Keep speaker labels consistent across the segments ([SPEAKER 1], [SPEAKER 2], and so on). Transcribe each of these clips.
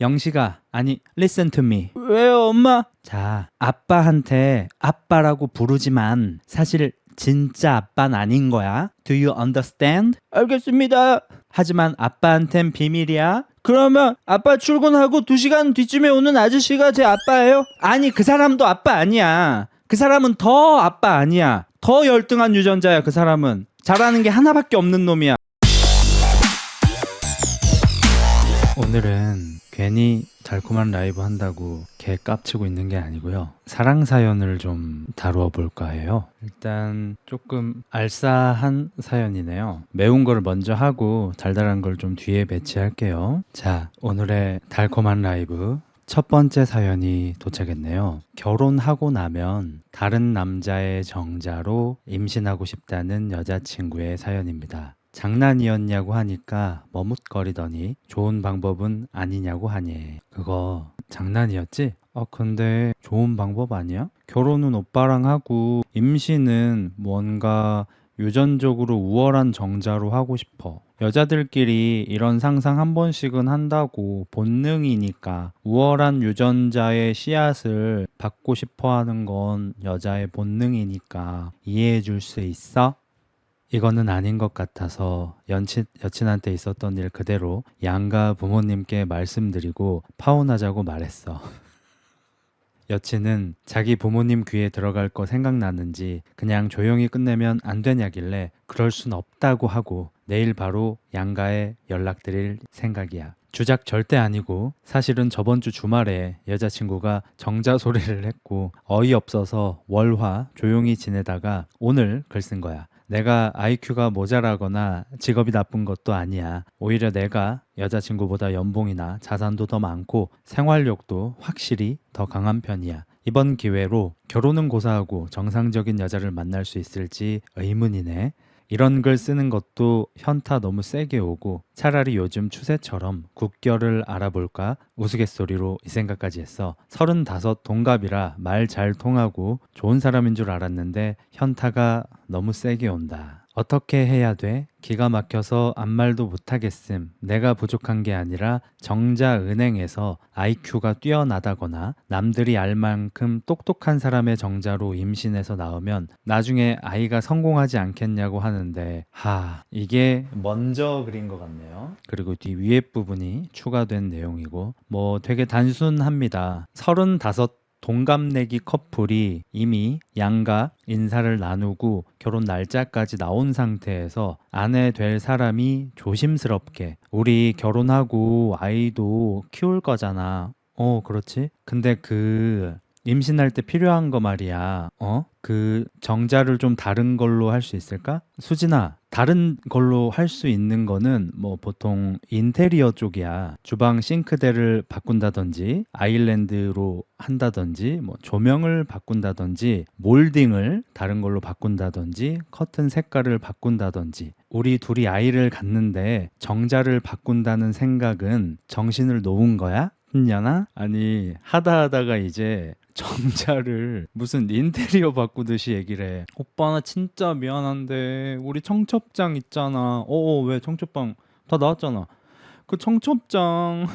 [SPEAKER 1] 영식아, 아니, listen to me. 왜요, 엄마? 자, 아빠한테 아빠라고 부르지만 사실 진짜 아빠는 아닌 거야. Do you understand? 알겠습니다. 하지만 아빠한텐 비밀이야. 그러면 아빠 출근하고 2시간 뒤쯤에 오는 아저씨가 제 아빠예요? 아니, 그 사람도 아빠 아니야. 그 사람은 더 아빠 아니야. 더 열등한 유전자야, 그 사람은. 잘하는 게 하나밖에 없는 놈이야. 오늘은 괜히 달콤한 라이브 한다고 개 깝치고 있는 게 아니고요. 사랑 사연을 좀 다루어 볼까 해요. 일단 조금 알싸한 사연이네요. 매운 걸 먼저 하고 달달한 걸 좀 뒤에 배치할게요. 자, 오늘의 달콤한 라이브 첫 번째 사연이 도착했네요. 결혼하고 나면 다른 남자의 정자로 임신하고 싶다는 여자친구의 사연입니다. 장난이었냐고 하니까 머뭇거리더니 좋은 방법은 아니냐고 하니. 그거 장난이었지? 근데 좋은 방법 아니야? 결혼은 오빠랑 하고 임신은 뭔가 유전적으로 우월한 정자로 하고 싶어. 여자들끼리 이런 상상 한 번씩은 한다고. 본능이니까. 우월한 유전자의 씨앗을 받고 싶어 하는 건 여자의 본능이니까 이해해 줄 수 있어? 이거는 아닌 것 같아서 여친한테 있었던 일 그대로 양가 부모님께 말씀드리고 파혼하자고 말했어. 여친은 자기 부모님 귀에 들어갈 거 생각났는지 그냥 조용히 끝내면 안 되냐길래 그럴 순 없다고 하고 내일 바로 양가에 연락드릴 생각이야. 주작 절대 아니고 사실은 저번 주 주말에 여자친구가 정자 소리를 했고 어이없어서 월화 조용히 지내다가 오늘 글 쓴 거야. 내가 IQ가 모자라거나 직업이 나쁜 것도 아니야. 오히려 내가 여자친구보다 연봉이나 자산도 더 많고 생활력도 확실히 더 강한 편이야. 이번 기회로 결혼은 고사하고 정상적인 여자를 만날 수 있을지 의문이네. 이런 글 쓰는 것도 현타 너무 세게 오고 차라리 요즘 추세처럼 국결을 알아볼까 우스갯소리로 이 생각까지 했어. 35 동갑이라 말 잘 통하고 좋은 사람인 줄 알았는데 현타가 너무 세게 온다. 어떻게 해야 돼? 기가 막혀서 아무 말도 못하겠음. 내가 부족한 게 아니라 정자은행에서 IQ가 뛰어나다거나 남들이 알 만큼 똑똑한 사람의 정자로 임신해서 나오면 나중에 아이가 성공하지 않겠냐고 하는데 이게 먼저 그린 것 같네요. 그리고 뒤 위에 부분이 추가된 내용이고 뭐 되게 단순합니다. 35 동갑내기 커플이 이미 양가 인사를 나누고 결혼 날짜까지 나온 상태에서 아내 될 사람이 조심스럽게 우리 결혼하고 아이도 키울 거잖아. 그렇지. 근데 그 임신할 때 필요한 거 말이야. 그 정자를 좀 다른 걸로 할 수 있을까? 수진아, 다른 걸로 할 수 있는 거는 뭐 보통 인테리어 쪽이야. 주방 싱크대를 바꾼다든지 아일랜드로 한다든지 뭐 조명을 바꾼다든지 몰딩을 다른 걸로 바꾼다든지 커튼 색깔을 바꾼다든지. 우리 둘이 아이를 갖는데 정자를 바꾼다는 생각은 정신을 놓은 거야? 냐 아니 하다가 이제 정자를 무슨 인테리어 바꾸듯이 얘기를 해. 오빠 나 진짜 미안한데 우리 청첩장 있잖아. 왜 청첩장 다 나왔잖아. 그 청첩장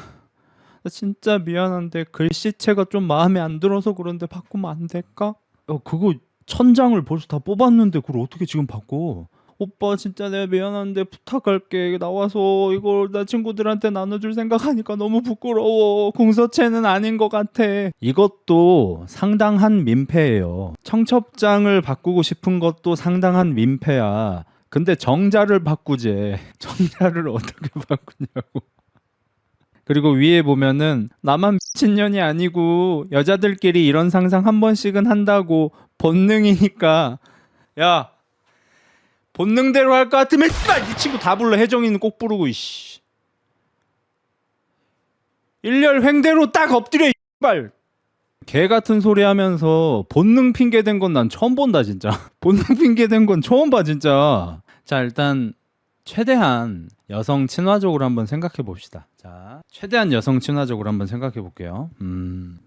[SPEAKER 1] 나 진짜 미안한데 글씨체가 좀 마음에 안 들어서 그런데 바꾸면 안 될까? 그거 천장을 벌써 다 뽑았는데 그걸 어떻게 지금 바꿔? 오빠 진짜 내가 미안한데 부탁할게. 나와서 이걸 나 친구들한테 나눠줄 생각하니까 너무 부끄러워. 공서체는 아닌 것 같아. 이것도 상당한 민폐예요. 청첩장을 바꾸고 싶은 것도 상당한 민폐야. 근데 정자를 바꾸재. 정자를 어떻게 바꾸냐고. 그리고 위에 보면은 나만 미친년이 아니고 여자들끼리 이런 상상 한 번씩은 한다고. 본능이니까. 야, 본능대로 할 것 같으면 이 친구 다 불러. 혜정이는 꼭 부르고 이씨. 일렬 횡대로 딱 엎드려 이발. 개 같은 소리 하면서 본능 핑계 댄 건 난 처음 본다 진짜. 본능 핑계 댄 건 처음 봐 진짜. 자, 일단 최대한 여성 친화적으로 한번 생각해 봅시다. 자, 최대한 여성 친화적으로 한번 생각해 볼게요.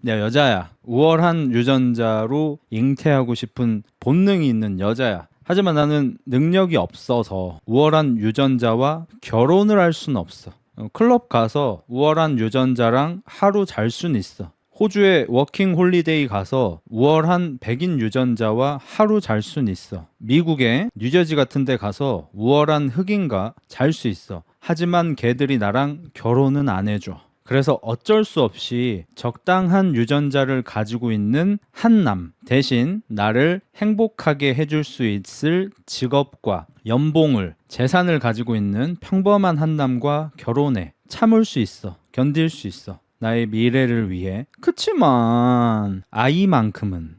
[SPEAKER 1] 야, 여자야. 우월한 유전자로 잉태하고 싶은 본능이 있는 여자야. 하지만 나는 능력이 없어서 우월한 유전자와 결혼을 할 수는 없어. 클럽 가서 우월한 유전자랑 하루 잘 수는 있어. 호주에 워킹 홀리데이 가서 우월한 백인 유전자와 하루 잘 수는 있어. 미국의 뉴저지 같은 데 가서 우월한 흑인과 잘 수 있어. 하지만 걔들이 나랑 결혼은 안 해줘. 그래서 어쩔 수 없이 적당한 유전자를 가지고 있는 한남 대신 나를 행복하게 해줄 수 있을 직업과 연봉을, 재산을 가지고 있는 평범한 한남과 결혼해. 참을 수 있어. 견딜 수 있어. 나의 미래를 위해. 그치만 아이만큼은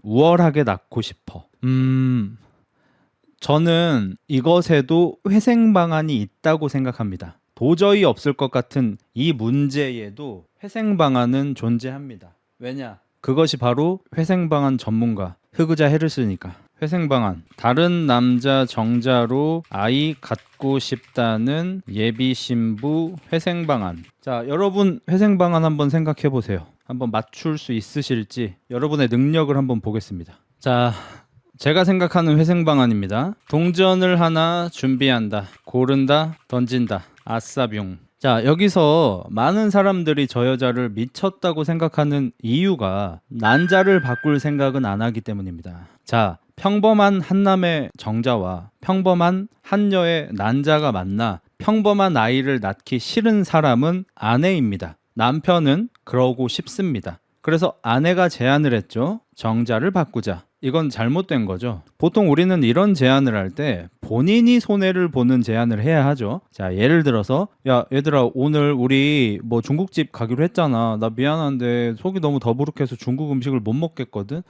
[SPEAKER 1] 우월하게 낳고 싶어. 저는 이것에도 회생 방안이 있다고 생각합니다. 도저히 없을 것 같은 이 문제에도 회생 방안은 존재합니다. 왜냐? 그것이 바로 회생 방안 전문가 흐그자 헤르스니까. 회생 방안. 다른 남자 정자로 아이 갖고 싶다는 예비 신부 회생 방안. 자, 여러분 회생 방안 한번 생각해 보세요. 한번 맞출 수 있으실지 여러분의 능력을 한번 보겠습니다. 자, 제가 생각하는 회생 방안입니다. 동전을 하나 준비한다. 고른다. 던진다. 아싸뷵. 자, 여기서 많은 사람들이 저 여자를 미쳤다고 생각하는 이유가 난자를 바꿀 생각은 안 하기 때문입니다. 자, 평범한 한남의 정자와 평범한 한여의 난자가 만나 평범한 아이를 낳기 싫은 사람은 아내입니다. 남편은 그러고 싶습니다. 그래서 아내가 제안을 했죠. 정자를 바꾸자. 이건 잘못된 거죠. 보통 우리는 이런 제안을 할 때 본인이 손해를 보는 제안을 해야 하죠. 자, 예를 들어서 야 얘들아 오늘 우리 뭐 중국집 가기로 했잖아. 나 미안한데 속이 너무 더부룩해서 중국 음식을 못 먹겠거든.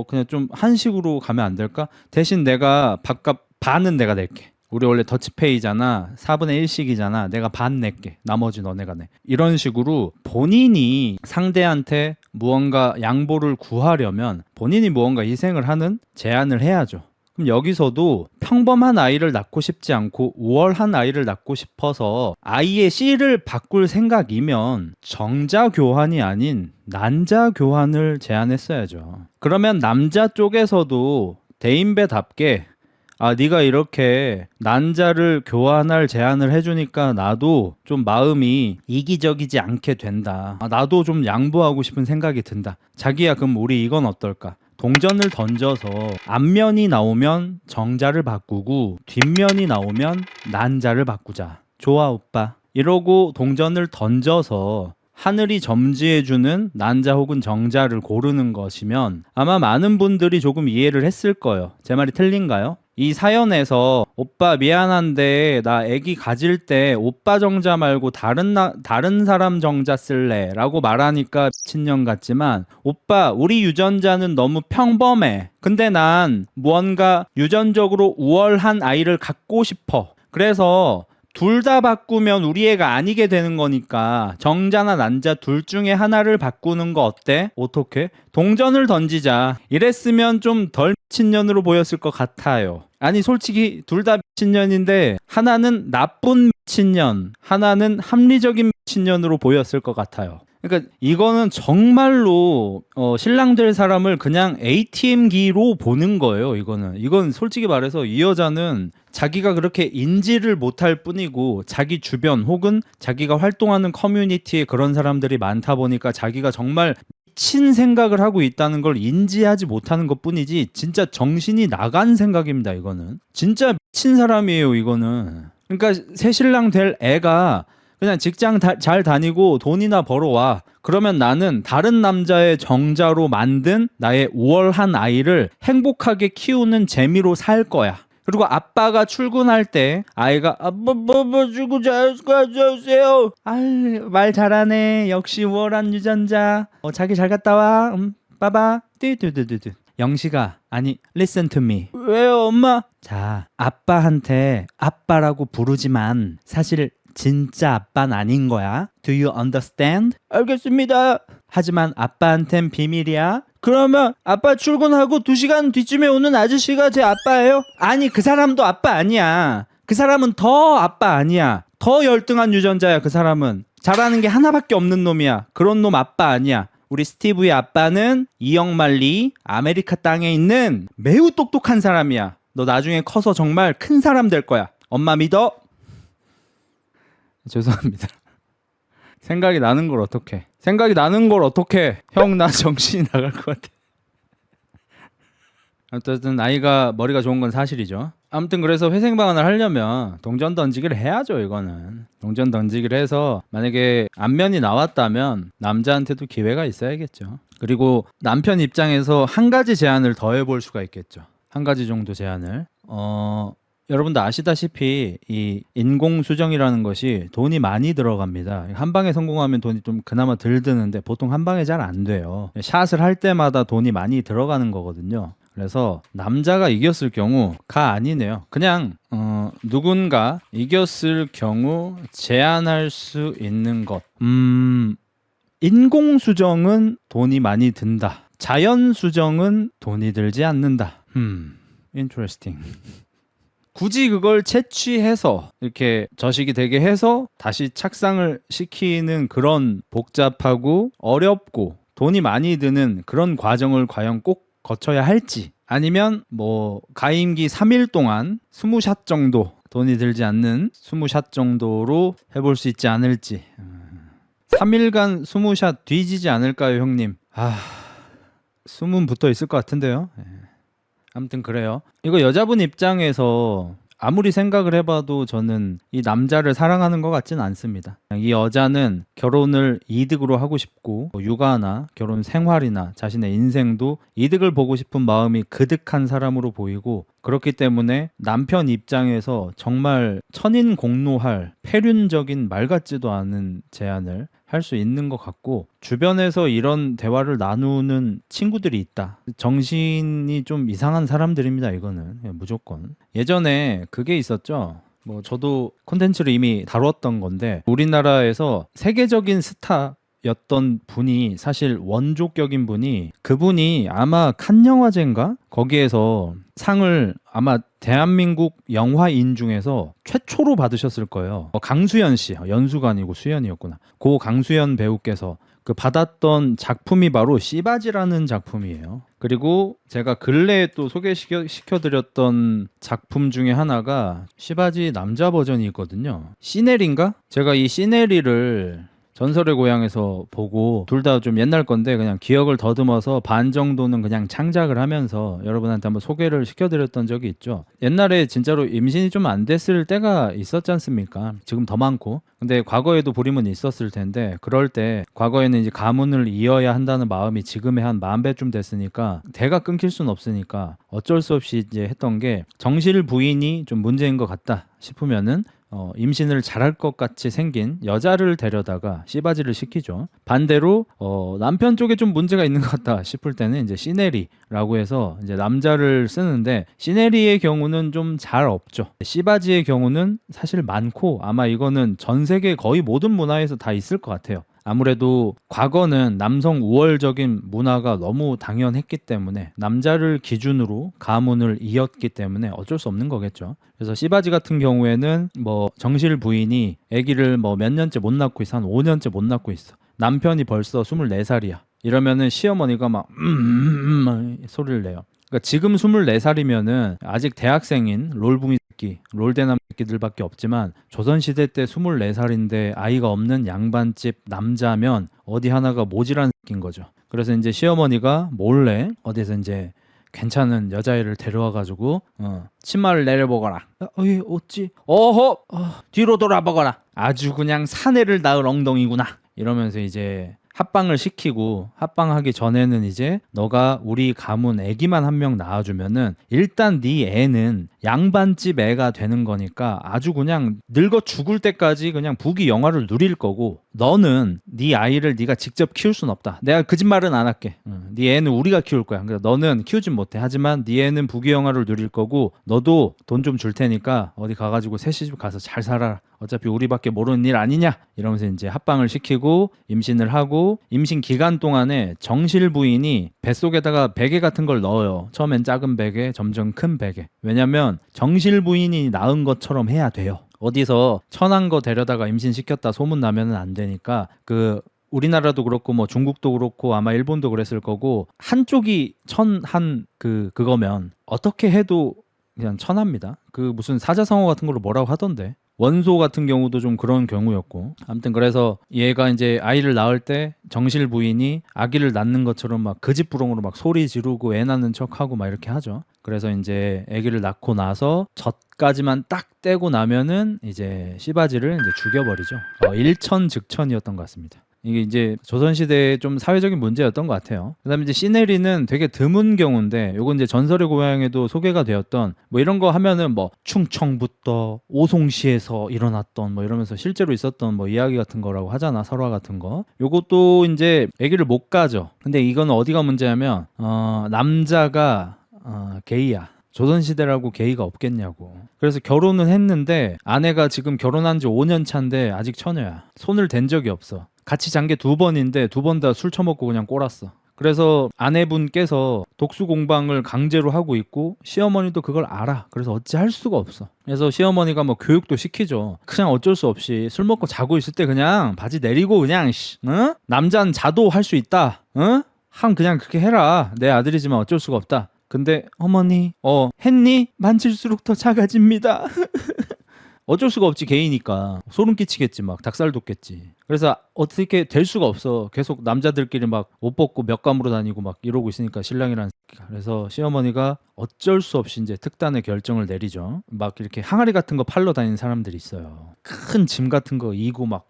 [SPEAKER 1] 그냥 좀 한식으로 가면 안 될까? 대신 내가 밥값 반은 내가 낼게. 우리 원래 더치페이잖아. 4분의 1씩이잖아. 내가 반 낼게. 나머지 너네가 내. 이런 식으로 본인이 상대한테 무언가 양보를 구하려면 본인이 무언가 희생을 하는 제안을 해야죠. 그럼 여기서도 평범한 아이를 낳고 싶지 않고 우월한 아이를 낳고 싶어서 아이의 씨를 바꿀 생각이면 정자 교환이 아닌 난자 교환을 제안했어야죠. 그러면 남자 쪽에서도 대인배답게 네가 이렇게 난자를 교환할 제안을 해주니까 나도 좀 마음이 이기적이지 않게 된다. 나도 좀 양보하고 싶은 생각이 든다. 자기야, 그럼 우리 이건 어떨까? 동전을 던져서 앞면이 나오면 정자를 바꾸고 뒷면이 나오면 난자를 바꾸자. 좋아, 오빠. 이러고 동전을 던져서 하늘이 점지해주는 난자 혹은 정자를 고르는 것이면 아마 많은 분들이 조금 이해를 했을 거예요. 제 말이 틀린가요? 이 사연에서 오빠 미안한데 나 아기 가질 때 오빠 정자 말고 다른 사람 정자 쓸래 라고 말하니까 미친년 같지만 오빠 우리 유전자는 너무 평범해. 근데 난 무언가 유전적으로 우월한 아이를 갖고 싶어. 그래서 둘 다 바꾸면 우리 애가 아니게 되는 거니까 정자나 난자 둘 중에 하나를 바꾸는 거 어때? 어떻게? 동전을 던지자. 이랬으면 좀 덜 미친년으로 보였을 것 같아요. 아니 솔직히 둘 다 미친년인데 하나는 나쁜 미친년, 하나는 합리적인 미친년으로 보였을 것 같아요. 그러니까 이거는 정말로 신랑 될 사람을 그냥 ATM기로 보는 거예요. 이건 솔직히 말해서 이 여자는 자기가 그렇게 인지를 못할 뿐이고 자기 주변 혹은 자기가 활동하는 커뮤니티에 그런 사람들이 많다 보니까 자기가 정말 미친 생각을 하고 있다는 걸 인지하지 못하는 것 뿐이지 진짜 정신이 나간 생각입니다. 이거는 진짜 미친 사람이에요. 이거는 그러니까 새 신랑 될 애가 그냥 직장 잘 다니고 돈이나 벌어와. 그러면 나는 다른 남자의 정자로 만든 나의 우월한 아이를 행복하게 키우는 재미로 살 거야. 그리고 아빠가 출근할 때 아이가 아빠 주고 잘 가져오세요. 말 잘하네. 역시 우월한 유전자. 자기 잘 갔다 와. 빠바. 뚜뚜뚜뚜. 영식아, 아니 listen to me. 왜요 엄마? 자, 아빠한테 아빠라고 부르지만 사실 진짜 아빠는 아닌 거야. Do you understand? 알겠습니다. 하지만 아빠한텐 비밀이야. 그러면 아빠 출근하고 2시간 뒤쯤에 오는 아저씨가 제 아빠예요? 아니 그 사람도 아빠 아니야. 그 사람은 더 아빠 아니야. 더 열등한 유전자야. 그 사람은 잘하는 게 하나밖에 없는 놈이야. 그런 놈 아빠 아니야. 우리 스티브의 아빠는 이영만리 아메리카 땅에 있는 매우 똑똑한 사람이야. 너 나중에 커서 정말 큰 사람 될 거야. 엄마 믿어? 죄송합니다. 생각이 나는 걸 어떡해. 생각이 나는 걸 어떡해. 형 나 정신이 나갈 것 같아. 어쨌든 아이가 머리가 좋은 건 사실이죠. 아무튼 그래서 회생 방안을 하려면 동전 던지기를 해야죠. 이거는 동전 던지기를 해서 만약에 안면이 나왔다면 남자한테도 기회가 있어야겠죠. 그리고 남편 입장에서 한 가지 제안을 더 해볼 수가 있겠죠. 한 가지 정도 제안을 여러분도 아시다시피 이 인공수정이라는 것이 돈이 많이 들어갑니다. 한 방에 성공하면 돈이 좀 그나마 덜 드는데 보통 한 방에 잘 안 돼요. 샷을 할 때마다 돈이 많이 들어가는 거거든요. 그래서 남자가 이겼을 경우가 아니네요. 그냥 누군가 이겼을 경우 제한할 수 있는 것. 인공수정은 돈이 많이 든다. 자연수정은 돈이 들지 않는다. interesting. 굳이 그걸 채취해서 이렇게 저식이 되게 해서 다시 착상을 시키는 그런 복잡하고 어렵고 돈이 많이 드는 그런 과정을 과연 꼭 거쳐야 할지, 아니면 뭐 가임기 3일 동안 20샷 정도, 돈이 들지 않는 20샷 정도로 해볼 수 있지 않을지. 3일간 20샷 뒤지지 않을까요, 형님? 숨은 붙어 있을 것 같은데요. 아무튼 그래요. 이거 여자분 입장에서 아무리 생각을 해봐도 저는 이 남자를 사랑하는 것 같진 않습니다. 이 여자는 결혼을 이득으로 하고 싶고 육아나 결혼 생활이나 자신의 인생도 이득을 보고 싶은 마음이 그득한 사람으로 보이고, 그렇기 때문에 남편 입장에서 정말 천인공노할 폐륜적인 말 같지도 않은 제안을 할 수 있는 것 같고, 주변에서 이런 대화를 나누는 친구들이 있다. 정신이 좀 이상한 사람들입니다. 이거는 무조건. 예전에 그게 있었죠. 뭐 저도 콘텐츠를 이미 다뤘던 건데, 우리나라에서 세계적인 스타였던 분이, 사실 원조격인 분이, 그분이 아마 칸 영화제인가? 거기에서 상을 아마 대한민국 영화인 중에서 최초로 받으셨을 거예요. 강수연 씨, 연수가 아니고 수연이었구나. 고 강수연 배우께서 그 받았던 작품이 바로 씨바지라는 작품이에요. 그리고 제가 근래에 또 소개시켜드렸던 작품 중에 하나가 씨바지 남자 버전이 있거든요. 시네리인가? 제가 이 시네리를 전설의 고향에서 보고, 둘 다 좀 옛날 건데 그냥 기억을 더듬어서 반 정도는 그냥 창작을 하면서 여러분한테 한번 소개를 시켜드렸던 적이 있죠. 옛날에 진짜로 임신이 좀 안 됐을 때가 있었지 않습니까? 지금 더 많고. 근데 과거에도 불임은 있었을 텐데, 그럴 때 과거에는 이제 가문을 이어야 한다는 마음이 지금의 한 10,000배쯤 됐으니까 대가 끊길 수는 없으니까 어쩔 수 없이 이제 했던 게, 정실 부인이 좀 문제인 것 같다 싶으면은 임신을 잘할 것 같이 생긴 여자를 데려다가 씨바지를 시키죠. 반대로 남편 쪽에 좀 문제가 있는 것 같다 싶을 때는 이제 시네리라고 해서 이제 남자를 쓰는데, 시네리의 경우는 좀 잘 없죠. 씨바지의 경우는 사실 많고, 아마 이거는 전 세계 거의 모든 문화에서 다 있을 것 같아요. 아무래도 과거는 남성 우월적인 문화가 너무 당연했기 때문에, 남자를 기준으로 가문을 이었기 때문에 어쩔 수 없는 거겠죠. 그래서 씨바지 같은 경우에는 뭐 정실 부인이 아기를 뭐 몇 년째 못 낳고 있어, 한 5년째 못 낳고 있어. 남편이 벌써 24살이야. 이러면은 시어머니가 막 소리를 내요. 그러니까 지금 24살이면은 아직 대학생인 롤붕이 새끼, 롤대남 새끼들밖에 없지만, 조선시대 때 24살인데 아이가 없는 양반집 남자면 어디 하나가 모질한 새끼인 거죠. 그래서 이제 시어머니가 몰래 어디서 이제 괜찮은 여자애를 데려와가지고 치마를 내려보거라. 어찌? 어허, 뒤로 돌아보거라. 아주 그냥 사내를 낳을 엉덩이구나. 이러면서 이제 합방을 시키고, 합방하기 전에는 이제 너가 우리 가문 애기만 한 명 낳아주면은 일단 네 애는 양반집 애가 되는 거니까 아주 그냥 늙어 죽을 때까지 그냥 부귀 영화를 누릴 거고, 너는 네 아이를 네가 직접 키울 순 없다. 내가 거짓말은 안 할게. 네 애는 우리가 키울 거야. 그러니까 너는 키우진 못해. 하지만 네 애는 부귀 영화를 누릴 거고, 너도 돈 좀 줄 테니까 어디 가가지고 새 시집 가서 잘 살아라. 어차피 우리밖에 모르는 일 아니냐, 이러면서 이제 합방을 시키고 임신을 하고, 임신 기간 동안에 정실 부인이 뱃속에다가 베개 같은 걸 넣어요. 처음엔 작은 베개, 점점 큰 베개. 왜냐면 정실 부인이 낳은 것처럼 해야 돼요. 어디서 천한 거 데려다가 임신시켰다 소문 나면은 안 되니까, 우리나라도 그렇고 뭐 중국도 그렇고 아마 일본도 그랬을 거고, 한쪽이 천한 그거면 어떻게 해도 그냥 천합니다. 무슨 사자성어 같은 걸로 뭐라고 하던데. 원소 같은 경우도 좀 그런 경우였고, 아무튼 그래서 얘가 이제 아이를 낳을 때 정실 부인이 아기를 낳는 것처럼 막 그짓부렁으로 막 소리 지르고 애 낳는 척하고 막 이렇게 하죠. 그래서 이제 아기를 낳고 나서 젖까지만 딱 떼고 나면은 이제 씨바지를 이제 죽여버리죠. 일천즉천이었던 것 같습니다. 이게 이제 조선시대의 좀 사회적인 문제였던 것 같아요. 그 다음에 이제 시네리는 되게 드문 경우인데, 요건 이제 전설의 고향에도 소개가 되었던, 뭐 이런 거 하면은 뭐 충청부터 오송시에서 일어났던 뭐 이러면서 실제로 있었던 뭐 이야기 같은 거라고 하잖아, 설화 같은 거. 요것도 이제 아기를 못 가져. 근데 이건 어디가 문제냐면, 남자가 게이야. 조선시대라고 게이가 없겠냐고. 그래서 결혼은 했는데 아내가 지금 결혼한 지 5년 차인데 아직 처녀야. 손을 댄 적이 없어. 같이 잔 게 2번인데 2번 다 술 처먹고 그냥 꼴았어. 그래서 아내분께서 독수 공방을 강제로 하고 있고 시어머니도 그걸 알아. 그래서 어찌할 수가 없어. 그래서 시어머니가 뭐 교육도 시키죠. 그냥 어쩔 수 없이 술 먹고 자고 있을 때 그냥 바지 내리고 그냥 남자는 자도 할 수 있다. 그냥 그렇게 해라. 내 아들이지만 어쩔 수가 없다. 근데 어머니 했니? 만질수록 더 작아집니다. 어쩔 수가 없지, 게이니까. 소름 끼치겠지, 막 닭살 돋겠지. 그래서 어떻게 될 수가 없어. 계속 남자들끼리 막 옷 벗고 몇감으로 다니고 막 이러고 있으니까, 신랑이라는 새끼가. 그래서 시어머니가 어쩔 수 없이 이제 특단의 결정을 내리죠. 막 이렇게 항아리 같은 거 팔러 다니는 사람들이 있어요. 큰 짐 같은 거 이고 막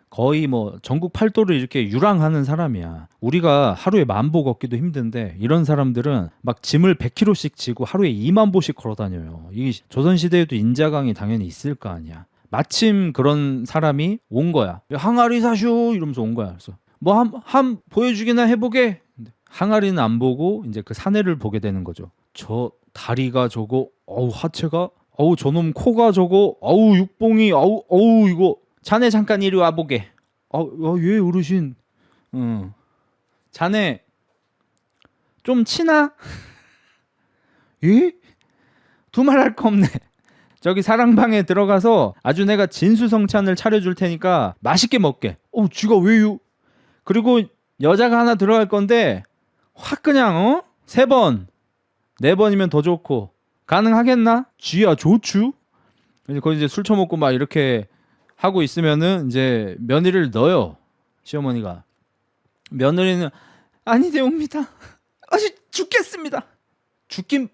[SPEAKER 1] 거의 뭐 전국 팔도를 이렇게 유랑하는 사람이야. 우리가 하루에 10,000보 걷기도 힘든데 이런 사람들은 막 짐을 100kg씩 지고 하루에 20,000보씩 걸어 다녀요. 이 조선시대에도 인자강이 당연히 있을 거 아니야. 마침 그런 사람이 온 거야. 항아리 사쇼 이러면서 온 거야. 그래서 뭐 한 보여주기나 해보게. 항아리는 안 보고 이제 그 사내를 보게 되는 거죠. 저 다리가 저거, 하체가, 저놈 코가 저거, 육봉이, 이거. 자네 잠깐 이리 와보게. 예, 어르신. 자네 좀 치나? 예? 두말할 거 없네. 저기 사랑방에 들어가서 아주 내가 진수성찬을 차려줄 테니까 맛있게 먹게. 쥐가 왜요? 그리고 여자가 하나 들어갈 건데 확 그냥 3번 4번이면 더 좋고. 가능하겠나? 쥐야 좋추. 거기 이제 술 처먹고 막 이렇게 하고 있으면은 이제 며느리를 넣어요. 시어머니가. 며느리는 아니되옵니다. 죽겠습니다. 죽긴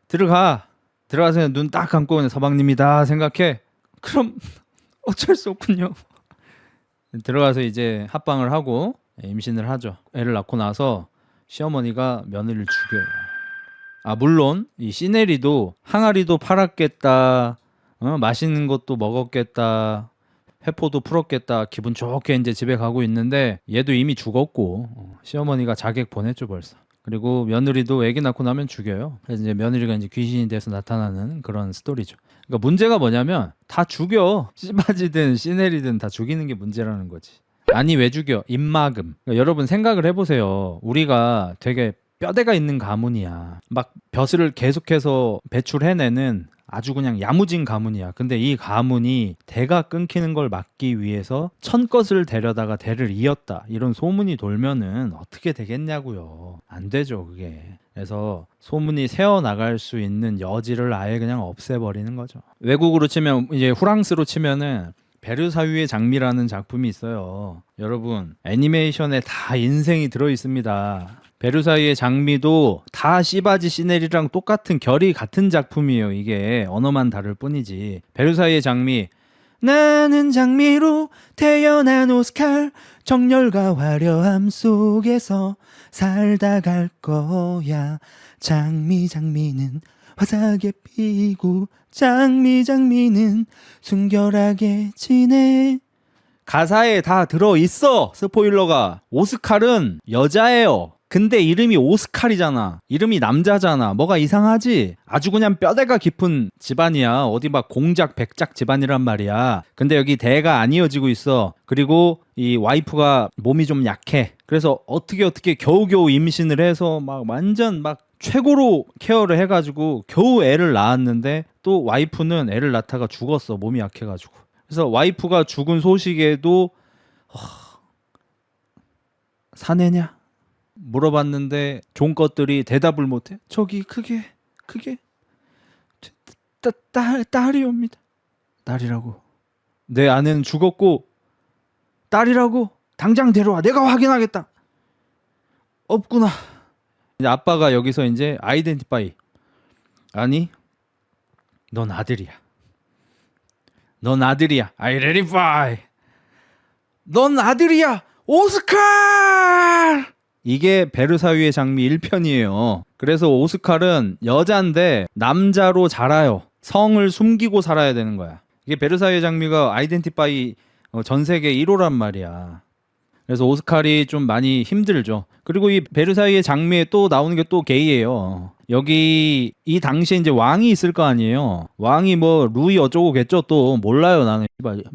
[SPEAKER 1] 들어가서 눈 딱 감고 그냥 서방님이다 생각해. 그럼 어쩔 수 없군요. 들어가서 이제 합방을 하고 임신을 하죠. 애를 낳고 나서 시어머니가 며느리를 죽여요. 물론 이 시네리도 항아리도 팔았겠다. 맛있는 것도 먹었겠다. 회포도 풀었겠다. 기분 좋게 이제 집에 가고 있는데 얘도 이미 죽었고 시어머니가 자객 보냈죠 벌써. 그리고 며느리도 아기 낳고 나면 죽여요. 그래서 이제 며느리가 이제 귀신이 돼서 나타나는 그런 스토리죠. 그러니까 문제가 뭐냐면 다 죽여. 씨바지든 시네리든 다 죽이는 게 문제라는 거지. 아니 왜 죽여? 입막음. 그러니까 여러분 생각을 해보세요. 우리가 되게 뼈대가 있는 가문이야. 막 벼슬을 계속해서 배출해내는 아주 그냥 야무진 가문이야. 근데 이 가문이 대가 끊기는 걸 막기 위해서 천것을 데려다가 대를 이었다. 이런 소문이 돌면은 어떻게 되겠냐고요. 안 되죠, 그게. 그래서 소문이 새어나갈 수 있는 여지를 아예 그냥 없애버리는 거죠. 외국으로 치면 이제 프랑스로 치면은 베르사유의 장미라는 작품이 있어요. 여러분 애니메이션에 다 인생이 들어 있습니다. 베르사유의 장미도 다 씨바지 시넬이랑 똑같은 결이 같은 작품이에요. 이게 언어만 다를 뿐이지. 베르사유의 장미. 나는 장미로 태어난 오스칼, 정열과 화려함 속에서 살다 갈 거야. 장미는 화사하게 피고 장미는 순결하게 지내. 가사에 다 들어있어. 스포일러가. 오스칼은 여자예요. 근데 이름이 오스칼이잖아. 이름이 남자잖아. 뭐가 이상하지? 아주 그냥 뼈대가 깊은 집안이야. 어디 막 공작 백작 집안이란 말이야. 근데 여기 대가 안 이어지고 있어. 그리고 이 와이프가 몸이 좀 약해. 그래서 어떻게 겨우겨우 임신을 해서 막 완전 막 최고로 케어를 해가지고 겨우 애를 낳았는데 또 와이프는 애를 낳다가 죽었어. 몸이 약해가지고. 그래서 와이프가 죽은 소식에도 사내냐? 물어봤는데 종 것들이 대답을 못해. 저기 그게 딸이옵니다. 딸이라고. 내 아내는 죽었고 딸이라고? 당장 데려와. 내가 확인하겠다. 없구나. 이제 아빠가 여기서 이제 아이덴티파이. 아니, 넌 아들이야. 넌 아들이야. 아이덴티파이. 넌 아들이야. 오스칼! 이게 베르사유의 장미 1편이에요. 그래서 오스칼은 여잔데 남자로 자라요. 성을 숨기고 살아야 되는 거야. 이게 베르사유의 장미가 아이덴티파이 전 세계 1호란 말이야. 그래서 오스칼이 좀 많이 힘들죠. 그리고 이 베르사유의 장미에 또 나오는 게 또 게이예요. 여기 이 당시에 이제 왕이 있을 거 아니에요. 왕이 뭐 루이 어쩌고겠죠. 또 몰라요. 나는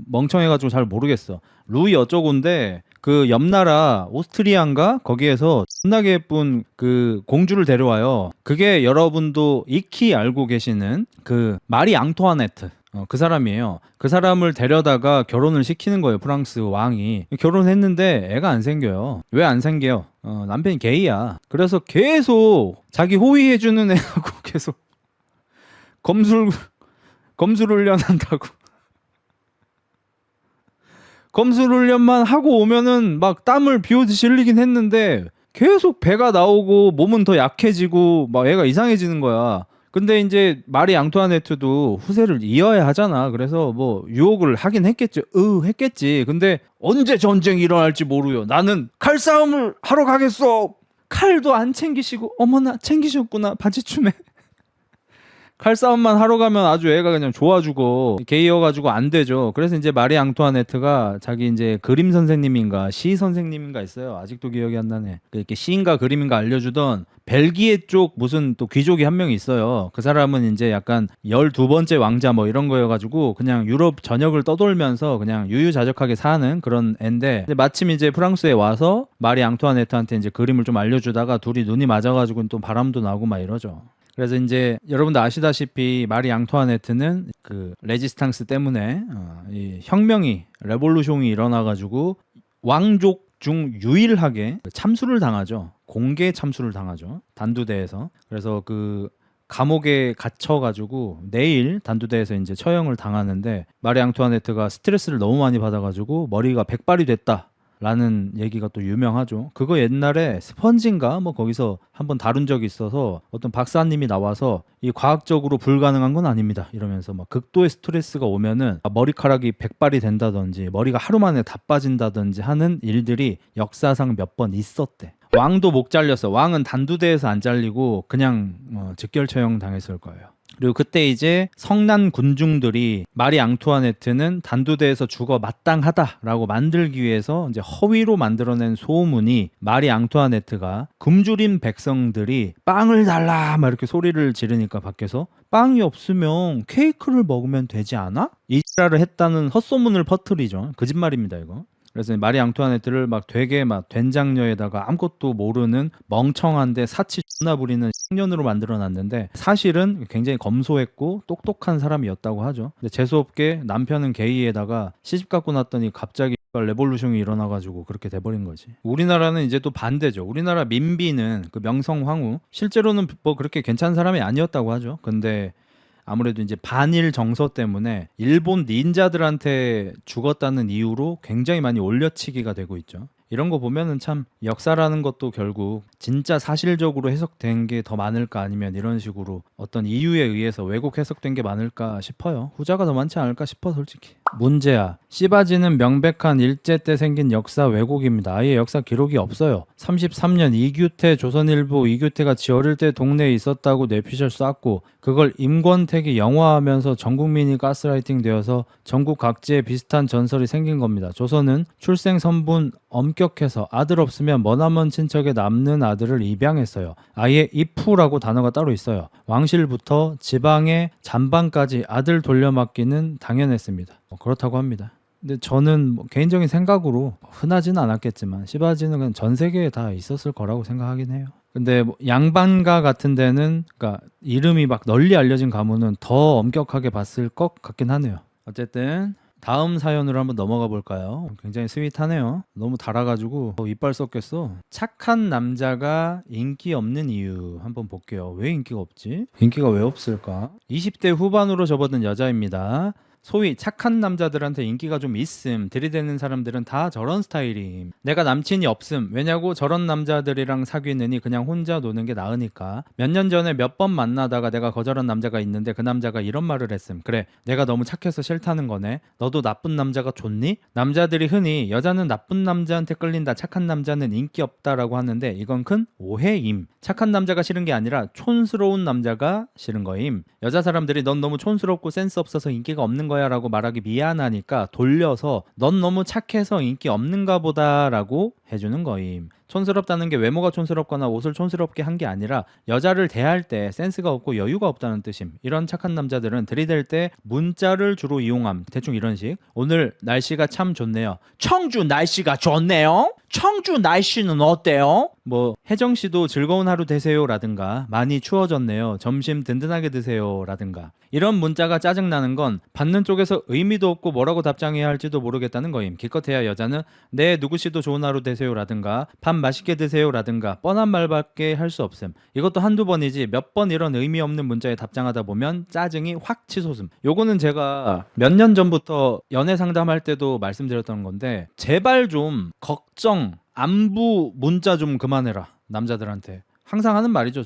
[SPEAKER 1] 멍청해가지고 잘 모르겠어. 루이 어쩌고인데 그 옆나라 오스트리아인가 거기에서 존나게 예쁜 그 공주를 데려와요. 그게 여러분도 익히 알고 계시는 그 마리 앙투아네트. 그 사람이에요. 그 사람을 데려다가 결혼을 시키는 거예요. 프랑스 왕이. 결혼했는데 애가 안 생겨요. 왜 안 생겨요? 남편이 게이야. 그래서 계속 자기 호위해주는 애하고 계속 검술 훈련한다고. 검술 훈련만 하고 오면은 막 땀을 비오듯이 흘리긴 했는데 계속 배가 나오고 몸은 더 약해지고 막 애가 이상해지는 거야. 근데 이제 마리 앙투아네트도 후세를 이어야 하잖아. 그래서 뭐 유혹을 하긴 했겠지. 했겠지. 근데 언제 전쟁이 일어날지 모르요. 나는 칼싸움을 하러 가겠어. 칼도 안 챙기시고 어머나 챙기셨구나. 바지춤에. 칼싸움만 하러 가면 아주 애가 그냥 좋아주고 게이여가지고 안 되죠. 그래서 이제 마리 앙투아네트가 자기 이제 그림 선생님인가 시 선생님인가 있어요. 아직도 기억이 안 나네. 이렇게 시인가 그림인가 알려주던 벨기에 쪽 무슨 또 귀족이 한 명 있어요. 그 사람은 이제 약간 12번째 왕자 뭐 이런 거여가지고 그냥 유럽 전역을 떠돌면서 그냥 유유자적하게 사는 그런 애인데 마침 이제 프랑스에 와서 마리 앙투아네트한테 이제 그림을 좀 알려주다가 둘이 눈이 맞아가지고 또 바람도 나고 막 이러죠. 그래서 이제 여러분들 아시다시피 마리 앙투아네트는 그 레지스탕스 때문에 이 혁명이 레볼루숑이 일어나가지고 왕족 중 유일하게 참수를 당하죠. 공개 참수를 당하죠. 단두대에서. 그래서 그 감옥에 갇혀가지고 내일 단두대에서 이제 처형을 당하는데 마리 앙투아네트가 스트레스를 너무 많이 받아가지고 머리가 백발이 됐다. 라는 얘기가 또 유명하죠. 그거 옛날에 스펀지인가 뭐 거기서 한번 다룬 적이 있어서 어떤 박사님이 나와서 이 과학적으로 불가능한 건 아닙니다 이러면서 막 극도의 스트레스가 오면은 머리카락이 백발이 된다든지 머리가 하루 만에 다 빠진다든지 하는 일들이 역사상 몇 번 있었대. 왕도 목 잘렸어. 왕은 단두대에서 안 잘리고 그냥 즉결처형 당했을 거예요. 그리고 그때 이제 성난 군중들이 마리 앙투아네트는 단두대에서 죽어 마땅하다라고 만들기 위해서 이제 허위로 만들어낸 소문이 마리 앙투아네트가 굶주린 백성들이 빵을 달라 막 이렇게 소리를 지르니까 밖에서 빵이 없으면 케이크를 먹으면 되지 않아? 이 지랄을 했다는 헛소문을 퍼뜨리죠. 거짓말입니다 이거. 그래서 마리 앙투아네트를 막 되게 막 된장녀에다가 아무것도 모르는 멍청한데 사치 존나 부리는 청년으로 만들어놨는데 사실은 굉장히 검소했고 똑똑한 사람이었다고 하죠. 근데 재수없게 남편은 게이에다가 시집 갖고 났더니 갑자기 레볼루션이 일어나가지고 그렇게 돼버린 거지. 우리나라는 이제 또 반대죠. 우리나라 민비는 그 명성황후 실제로는 뭐 그렇게 괜찮은 사람이 아니었다고 하죠. 근데 아무래도 이제 반일 정서 때문에 일본 닌자들한테 죽었다는 이유로 굉장히 많이 올려치기가 되고 있죠. 이런 거 보면은 참 역사라는 것도 결국 진짜 사실적으로 해석된 게 더 많을까 아니면 이런 식으로 어떤 이유에 의해서 왜곡 해석된 게 많을까 싶어요. 후자가 더 많지 않을까 싶어 솔직히. 문제야. 시바지는 명백한 일제 때 생긴 역사 왜곡입니다. 아예 역사 기록이 없어요. 33년 이규태 조선일보 이규태가 지 어릴 때 동네에 있었다고 뇌피셜 쐈고 그걸 임권택이 영화하면서 전 국민이 가스라이팅 되어서 전국 각지에 비슷한 전설이 생긴 겁니다. 조선은 출생 선분 엄격해서 아들 없으면 머나먼 친척에 남는 아들을 입양했어요. 아예 입후라고 단어가 따로 있어요. 왕실부터 지방의 잔반까지 아들 돌려막기는 당연했습니다. 그렇다고 합니다. 근데 저는 뭐 개인적인 생각으로 흔하지는 않았겠지만 시바지는 그냥 전 세계에 다 있었을 거라고 생각하긴 해요. 근데 뭐 양반가 같은 데는 그러니까 이름이 막 널리 알려진 가문은 더 엄격하게 봤을 것 같긴 하네요. 어쨌든 다음 사연으로 한번 넘어가 볼까요? 굉장히 스윗하네요. 너무 달아가지고 이빨 썩겠어. 착한 남자가 인기 없는 이유 한번 볼게요. 왜 인기가 없지? 인기가 왜 없을까? 20대 후반으로 접어든 여자입니다. 소위 착한 남자들한테 인기가 좀 있음. 들이대는 사람들은 다 저런 스타일임. 내가 남친이 없음. 왜냐고? 저런 남자들이랑 사귀느니 그냥 혼자 노는 게 나으니까. 몇 년 전에 몇 번 만나다가 내가 거절한 남자가 있는데 그 남자가 이런 말을 했음. 그래, 내가 너무 착해서 싫다는 거네. 너도 나쁜 남자가 좋니? 남자들이 흔히 여자는 나쁜 남자한테 끌린다, 착한 남자는 인기 없다라고 하는데 이건 큰 오해임. 착한 남자가 싫은 게 아니라 촌스러운 남자가 싫은 거임. 여자 사람들이 넌 너무 촌스럽고 센스 없어서 인기가 없는 거야 라고 말하기 미안하니까 돌려서 넌 너무 착해서 인기 없는가 보다 라고 해주는 거임. 촌스럽다는 게 외모가 촌스럽거나 옷을 촌스럽게 한 게 아니라 여자를 대할 때 센스가 없고 여유가 없다는 뜻임. 이런 착한 남자들은 들이댈 때 문자를 주로 이용함. 대충 이런 식. 오늘 날씨가 참 좋네요. 청주 날씨가 좋네요. 청주 날씨는 어때요? 뭐 혜정씨도 즐거운 하루 되세요 라든가 많이 추워졌네요. 점심 든든하게 드세요 라든가. 이런 문자가 짜증나는 건 받는 쪽에서 의미도 없고 뭐라고 답장해야 할지도 모르겠다는 거임. 기껏해야 여자는 네 누구씨도 좋은 하루 되세요 라든가 밥 맛있게 드세요 라든가 뻔한 말밖에 할 수 없음. 이것도 한두 번이지 몇 번 이런 의미 없는 문자에 답장하다 보면 짜증이 확 치솟음. 요거는 제가 몇 년 전부터 연애 상담할 때도 말씀드렸던 건데 제발 좀 걱정 안부 문자 좀 그만해라. 남자들한테 항상 하는 말이죠.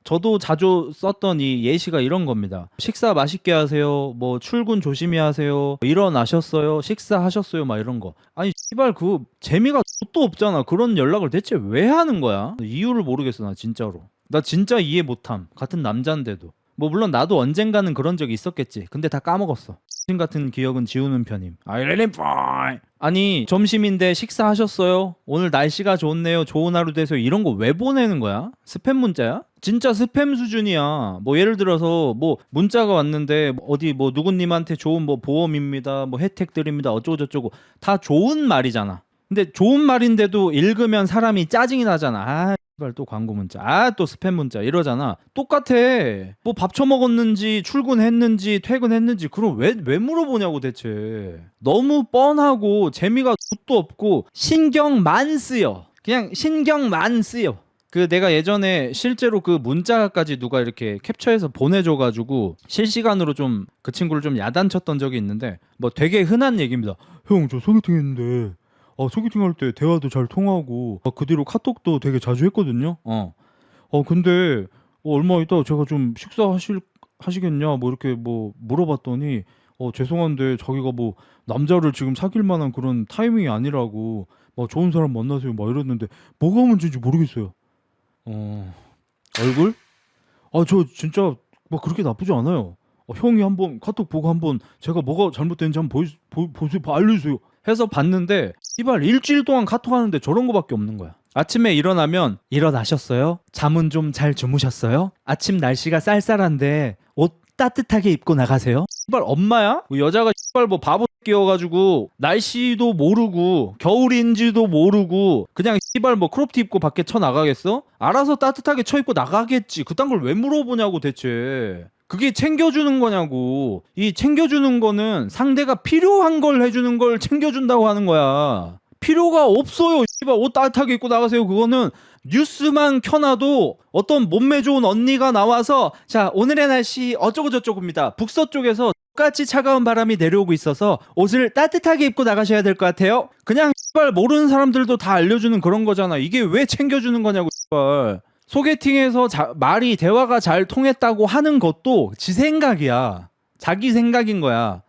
[SPEAKER 1] 저도 자주 썼던 이 예시가 이런 겁니다. 식사 맛있게 하세요. 뭐 출근 조심히 하세요. 일어나셨어요. 식사하셨어요. 막 이런 거. 아니 씨발 그 재미가 또 없잖아. 그런 연락을 대체 왜 하는 거야? 이유를 모르겠어. 나 진짜로. 나 진짜 이해 못함. 같은 남잔데도. 뭐 물론 나도 언젠가는 그런 적이 있었겠지. 근데 다 까먹었어. 지금 같은 기억은 지우는 편임. 아니 점심인데 식사하셨어요? 오늘 날씨가 좋네요. 좋은 하루 되세요. 이런 거 왜 보내는 거야? 스팸 문자야? 진짜 스팸 수준이야. 뭐 예를 들어서 뭐 문자가 왔는데 어디 뭐 누구님한테 좋은 뭐 보험입니다. 뭐 혜택 드립니다. 어쩌고 저쩌고 다 좋은 말이잖아. 근데 좋은 말인데도 읽으면 사람이 짜증이 나잖아. 아, 씨발 또 광고 문자. 아, 또 스팸 문자 이러잖아. 똑같아. 뭐 밥 처먹었는지 출근했는지 퇴근했는지 그럼 왜 물어보냐고 대체. 너무 뻔하고 재미가 도 없고 신경만 쓰여. 그냥 신경만 쓰여. 그 내가 예전에 실제로 그 문자까지 누가 이렇게 캡처해서 보내줘가지고 실시간으로 좀 그 친구를 좀 야단쳤던 적이 있는데 뭐 되게 흔한 얘기입니다. 형 저 소개팅 했는데 소개팅 할 때 대화도 잘 통하고 그 뒤로 카톡도 되게 자주 했거든요. 근데 얼마 있다가 제가 좀 하시겠냐 뭐 이렇게 뭐 물어봤더니 죄송한데 자기가 뭐 남자를 지금 사귈 만한 그런 타이밍이 아니라고 막 좋은 사람 만나세요 막 이랬는데 뭐가 문제인지 모르겠어요. 얼굴? 저 진짜 막 그렇게 나쁘지 않아요. 형이 한번 카톡 보고 한번 제가 뭐가 잘못됐는지 한번 보세요, 알려주세요 해서 봤는데 이발 일주일 동안 카톡 하는데 저런 거밖에 없는 거야. 아침에 일어나면 일어나셨어요? 잠은 좀 잘 주무셨어요? 아침 날씨가 쌀쌀한데 옷 따뜻하게 입고 나가세요? 이발 엄마야? 뭐 여자가 이발 뭐 바보 끼워가지고 날씨도 모르고 겨울인지도 모르고 그냥 이발 뭐 크롭티 입고 밖에 쳐 나가겠어? 알아서 따뜻하게 쳐 입고 나가겠지. 그딴 걸 왜 물어보냐고 대체. 그게 챙겨주는 거냐고. 이 챙겨주는 거는 상대가 필요한 걸 해주는 걸 챙겨준다고 하는 거야. 필요가 없어요. 씨발 옷 따뜻하게 입고 나가세요. 그거는 뉴스만 켜놔도 어떤 몸매 좋은 언니가 나와서 자 오늘의 날씨 어쩌고 저쩌고입니다. 북서쪽에서 똑같이 차가운 바람이 내려오고 있어서 옷을 따뜻하게 입고 나가셔야 될 것 같아요. 그냥 씨발 모르는 사람들도 다 알려주는 그런 거잖아. 이게 왜 챙겨주는 거냐고 씨발. 소개팅에서 말이 대화가 잘 통했다고 하는 것도 지 생각이야. 자기 생각인 거야.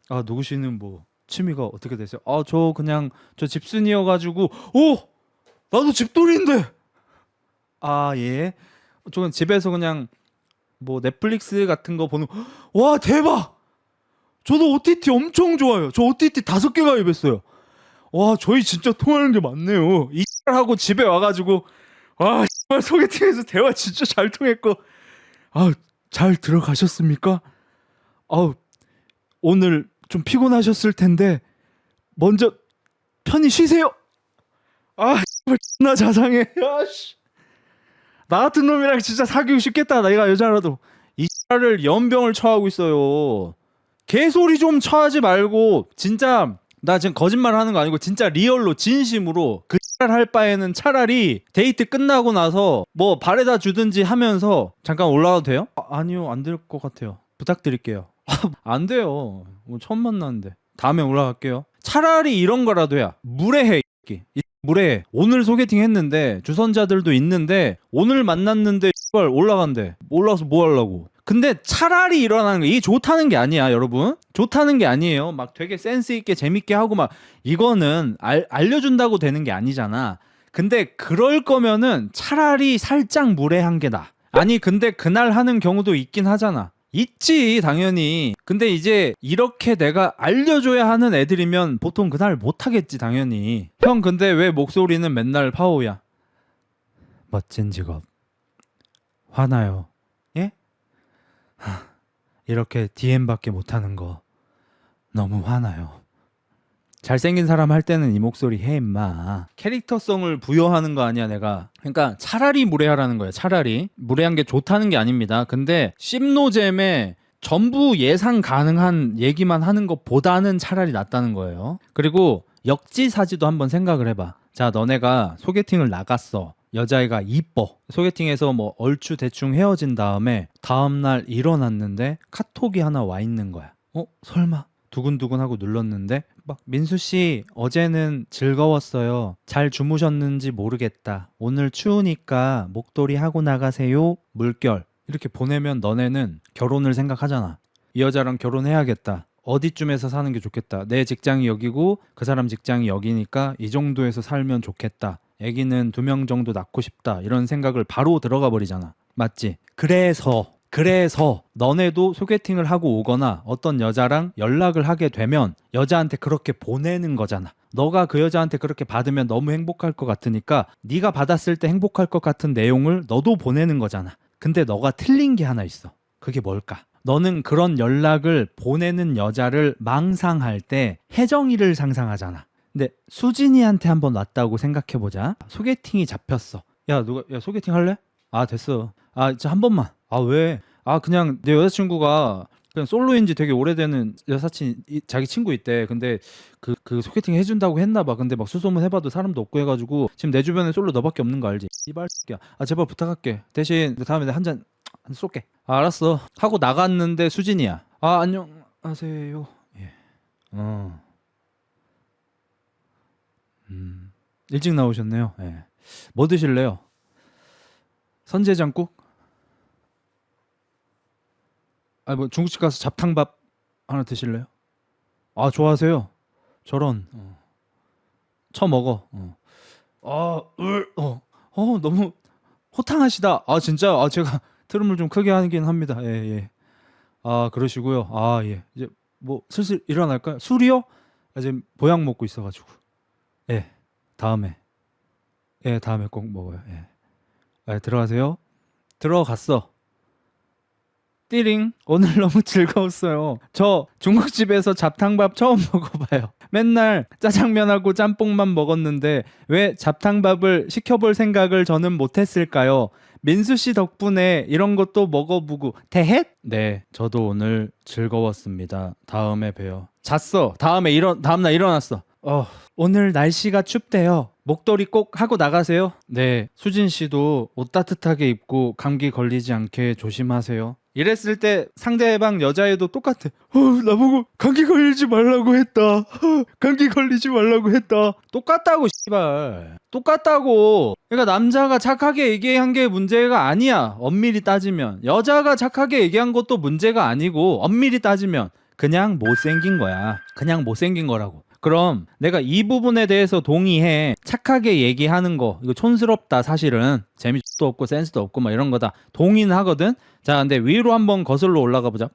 [SPEAKER 1] 누구시는 뭐 취미가 어떻게 되세요? 저 그냥 저 집순이여가지고 나도 집돌이인데. 예. 저는 집에서 그냥 뭐 넷플릭스 같은 거 보는. 와 대박. 저도 OTT 엄청 좋아요. 저 OTT 5개 가입했어요. 와 저희 진짜 통하는 게 많네요. 이 하고 집에 와가지고 소개팅에서 대화 진짜 잘 통했고 잘 들어가셨습니까? 오늘 좀 피곤하셨을 텐데 먼저 편히 쉬세요. 나 자상해. 나 같은 놈이랑 진짜 사귀고 싶겠다. 내가 여자라도 이 X를 연병을 처하고 있어요. 개소리 좀 쳐하지 말고 진짜 나 지금 거짓말 하는 거 아니고 진짜 리얼로 진심으로 그 할 바에는 차라리 데이트 끝나고 나서 뭐 바래다 주든지 하면서 잠깐 올라가도 돼요? 아니요, 안 될 것 같아요. 부탁드릴게요. 안 돼요. 뭐 처음 만났는데. 다음에 올라갈게요. 차라리 이런 거라도 야. 무례해. 무례해. 오늘 소개팅 했는데 주선자들도 있는데 오늘 만났는데 올라간대. 올라가서 뭐 하려고. 근데 차라리 일어나는 게 이게 좋다는 게 아니야, 여러분. 좋다는 게 아니에요. 막 되게 센스 있게 재밌게 하고 막 이거는 알려준다고 되는 게 아니잖아. 근데 그럴 거면은 차라리 살짝 무례한 게 나아. 아니 근데 그날 하는 경우도 있긴 하잖아. 있지 당연히. 근데 이제 이렇게 내가 알려줘야 하는 애들이면 보통 그날 못하겠지 당연히. 형 근데 왜 목소리는 맨날 파오야? 멋진 직업. 화나요. 예? 이렇게 DM밖에 못하는 거 너무 화나요. 잘생긴 사람 할 때는 이 목소리 해 임마. 캐릭터성을 부여하는 거 아니야 내가. 그러니까 차라리 무례하라는 거예요. 차라리 무례한 게 좋다는 게 아닙니다. 근데 씹노잼에 전부 예상 가능한 얘기만 하는 것보다는 차라리 낫다는 거예요. 그리고 역지사지도 한번 생각을 해봐. 자, 너네가 소개팅을 나갔어. 여자애가 이뻐. 소개팅에서 뭐 얼추 대충 헤어진 다음에 다음날 일어났는데 카톡이 하나 와 있는 거야. 설마? 두근두근하고 눌렀는데 막 민수씨 어제는 즐거웠어요. 잘 주무셨는지 모르겠다. 오늘 추우니까 목도리 하고 나가세요. 물결. 이렇게 보내면 너네는 결혼을 생각하잖아. 이 여자랑 결혼해야겠다. 어디쯤에서 사는 게 좋겠다. 내 직장이 여기고 그 사람 직장이 여기니까 이 정도에서 살면 좋겠다. 애기는 2명 정도 낳고 싶다. 이런 생각을 바로 들어가 버리잖아. 맞지? 그래서 너네도 소개팅을 하고 오거나 어떤 여자랑 연락을 하게 되면 여자한테 그렇게 보내는 거잖아. 너가 그 여자한테 그렇게 받으면 너무 행복할 것 같으니까 네가 받았을 때 행복할 것 같은 내용을 너도 보내는 거잖아. 근데 너가 틀린 게 하나 있어. 그게 뭘까? 너는 그런 연락을 보내는 여자를 망상할 때 혜정이를 상상하잖아. 근데 수진이한테 한번 왔다고 생각해보자. 소개팅이 잡혔어. 야 소개팅 할래? 아 됐어. 아 진짜 한 번만. 아 왜? 아 그냥 내 여자친구가 그냥 솔로인지 되게 오래되는 여사친 자기 친구 있대. 근데 그 소개팅 해준다고 했나봐. 근데 막 수소문 해봐도 사람도 없고 해가지고 지금 내 주변에 솔로 너밖에 없는 거 알지? 이발새끼야. 아 제발 부탁할게. 대신 다음에 내가 한 잔 쏠게. 아, 알았어. 하고 나갔는데 수진이야. 아 안녕하세요. 예. 일찍 나오셨네요. 예. 뭐 드실래요? 선제장국? 아 뭐 중국집 가서 잡탕밥 하나 드실래요? 아 좋아하세요? 저런. 처먹어. 너무 호탕하시다. 아 진짜 제가 트름을 좀 크게 하긴 합니다. 예 예. 아 그러시고요. 아 예. 이제 뭐 슬슬 일어날까요? 술이요? 아, 지금 보약 먹고 있어가지고. 예. 다음에. 예 다음에 꼭 먹어요. 예. 아, 들어가세요. 들어갔어. 띠링. 오늘 너무 즐거웠어요. 저 중국집에서 잡탕밥 처음 먹어봐요. 맨날 짜장면하고 짬뽕만 먹었는데 왜 잡탕밥을 시켜볼 생각을 저는 못했을까요? 민수씨 덕분에 이런 것도 먹어보고 대헷? 네, 저도 오늘 즐거웠습니다. 다음에 봬요. 잤어. 다음날 일어났어. 오늘 날씨가 춥대요. 목도리 꼭 하고 나가세요. 네, 수진 씨도 옷 따뜻하게 입고 감기 걸리지 않게 조심하세요. 이랬을 때 상대방 여자애도 똑같아. 나보고 감기 걸리지 말라고 했다. 감기 걸리지 말라고 했다. 똑같다고 씨발. 똑같다고. 그러니까 남자가 착하게 얘기한 게 문제가 아니야. 엄밀히 따지면. 여자가 착하게 얘기한 것도 문제가 아니고 엄밀히 따지면 그냥 못생긴 거야. 그냥 못생긴 거라고. 그럼 내가 이 부분에 대해서 동의해. 착하게 얘기하는 거 이거 촌스럽다. 사실은 재미도 없고 센스도 없고 막 이런 거다. 동의는 하거든. 자 근데 위로 한번 거슬러 올라가 보자.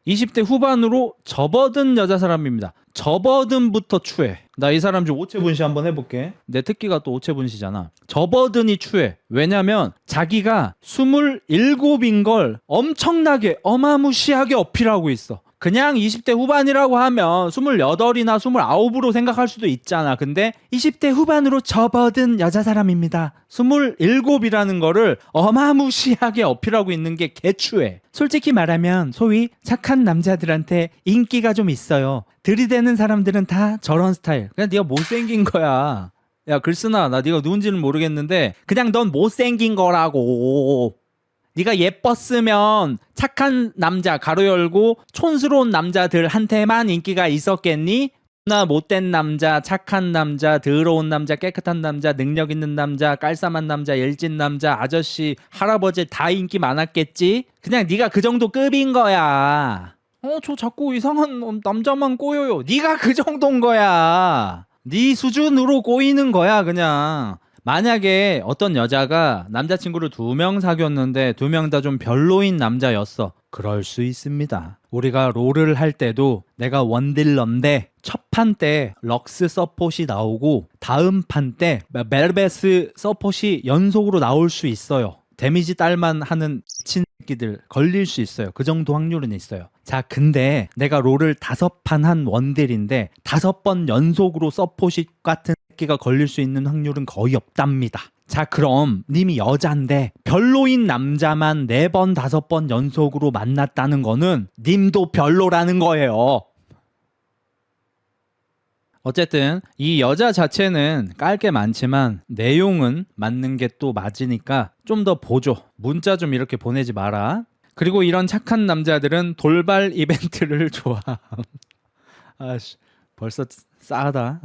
[SPEAKER 1] 20대 후반으로 접어든 여자 사람입니다. 접어든부터 추해. 나 이 사람 좀 오체분시 한번 해볼게. 내 특기가 또 오체분시잖아. 접어든이 추해. 왜냐면 자기가 27인 걸 엄청나게 어마무시하게 어필하고 있어. 그냥 20대 후반이라고 하면 28이나 29으로 생각할 수도 있잖아. 근데 20대 후반으로 접어든 여자 사람입니다. 27이라는 거를 어마무시하게 어필하고 있는 게 개추해. 솔직히 말하면 소위 착한 남자들한테 인기가 좀 있어요. 들이대는 사람들은 다 저런 스타일. 그냥 네가 못생긴 거야. 야, 글쓰나, 나 네가 누군지는 모르겠는데 그냥 넌 못생긴 거라고. 네가 예뻤으면 착한 남자 가로 열고 촌스러운 남자들한테만 인기가 있었겠니? 나 못된 남자, 착한 남자, 더러운 남자, 깨끗한 남자, 능력 있는 남자, 깔쌈한 남자, 열진 남자, 아저씨, 할아버지 다 인기 많았겠지? 그냥 네가 그 정도 급인 거야. 저 자꾸 이상한 남자만 꼬여요. 네가 그 정도인 거야. 네 수준으로 꼬이는 거야, 그냥. 만약에 어떤 여자가 남자친구를 2명 사귀었는데 2명 다 좀 별로인 남자였어. 그럴 수 있습니다. 우리가 롤을 할 때도 내가 원딜러인데 첫 판 때 럭스 서폿이 나오고 다음 판 때 멜베스 서폿이 연속으로 나올 수 있어요. 데미지 딸만 하는 미친 새끼들 걸릴 수 있어요. 그 정도 확률은 있어요. 자, 근데 내가 롤을 5판 한 원딜인데 5번 연속으로 서폿이 같은 새끼가 걸릴 수 있는 확률은 거의 없답니다. 자, 그럼 님이 여잔데 별로인 남자만 4번, 5번 연속으로 만났다는 거는 님도 별로라는 거예요. 어쨌든 이 여자 자체는 깔 게 많지만 내용은 맞는 게 또 맞으니까 좀 더 보죠. 문자 좀 이렇게 보내지 마라. 그리고 이런 착한 남자들은 돌발 이벤트를 좋아함. 아씨, 벌써 싸하다.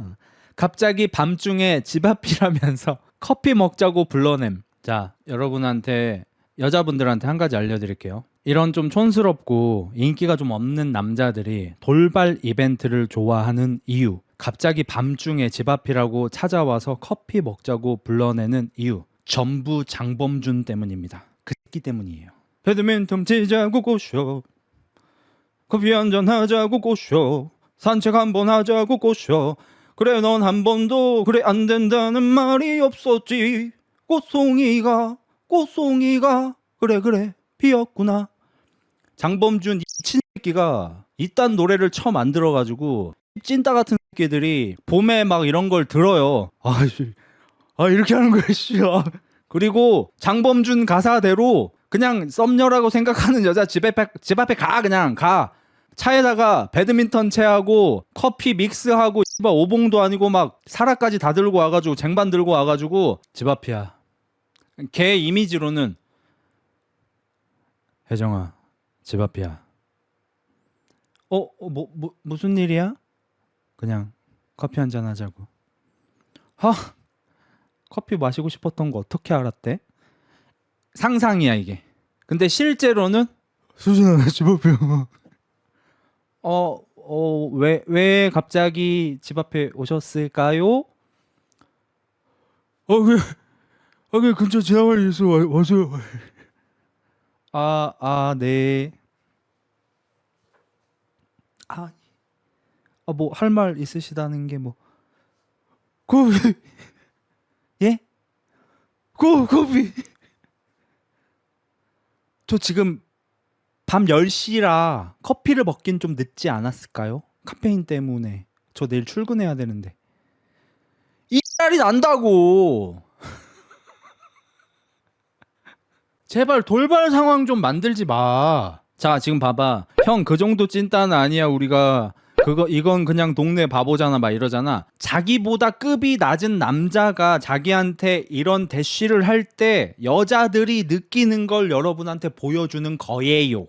[SPEAKER 1] 갑자기 밤중에 집 앞이라면서 커피 먹자고 불러냄. 자, 여러분한테, 여자분들한테 한 가지 알려드릴게요. 이런 좀 촌스럽고 인기가 좀 없는 남자들이 돌발 이벤트를 좋아하는 이유, 갑자기 밤중에 집 앞이라고 찾아와서 커피 먹자고 불러내는 이유, 전부 장범준 때문입니다. 그 새끼 때문이에요. 배드민턴 치자고 꼬셔, 커피 한잔 하자고 꼬셔, 산책 한번 하자고 꼬셔. 그래 넌 한 번도 그래 안 된다는 말이 없었지. 꽃송이가 그래 피었구나. 장범준 이 미친 새끼가 이딴 노래를 처음 안 들어가지고 찐따 같은 새끼들이 봄에 막 이런 걸 들어요. 이렇게 하는 거야 씨. 그리고 장범준 가사대로 그냥 썸녀라고 생각하는 여자 집 앞에 가. 그냥 가. 차에다가 배드민턴 채하고 커피 믹스하고 오봉도 아니고 막 사라까지 다 들고 와가지고 쟁반 들고 와가지고 집 앞이야. 걔 이미지로는 혜정아 집 앞이야. 무슨 일이야? 그냥 커피 한잔 하자고. 커피 마시고 싶었던 거 어떻게 알았대? 상상이야 이게. 근데 실제로는 수진아 집 앞이야. 왜 갑자기 집 앞에 오셨을까요? 그 근처 지나갈 일서 와서요. 네. 뭐 할 말 있으시다는 게 뭐? 커피. 예? 커피. 저 지금 밤 10시라 커피를 먹긴 좀 늦지 않았을까요? 카페인 때문에. 저 내일 출근해야 되는데. 이 날이 난다고. 제발 돌발 상황 좀 만들지 마. 자, 지금 봐봐. 형 그 정도 찐따는 아니야. 우리가 이건 그냥 동네 바보잖아 막 이러잖아. 자기보다 급이 낮은 남자가 자기한테 이런 대쉬를 할 때 여자들이 느끼는 걸 여러분한테 보여주는 거예요.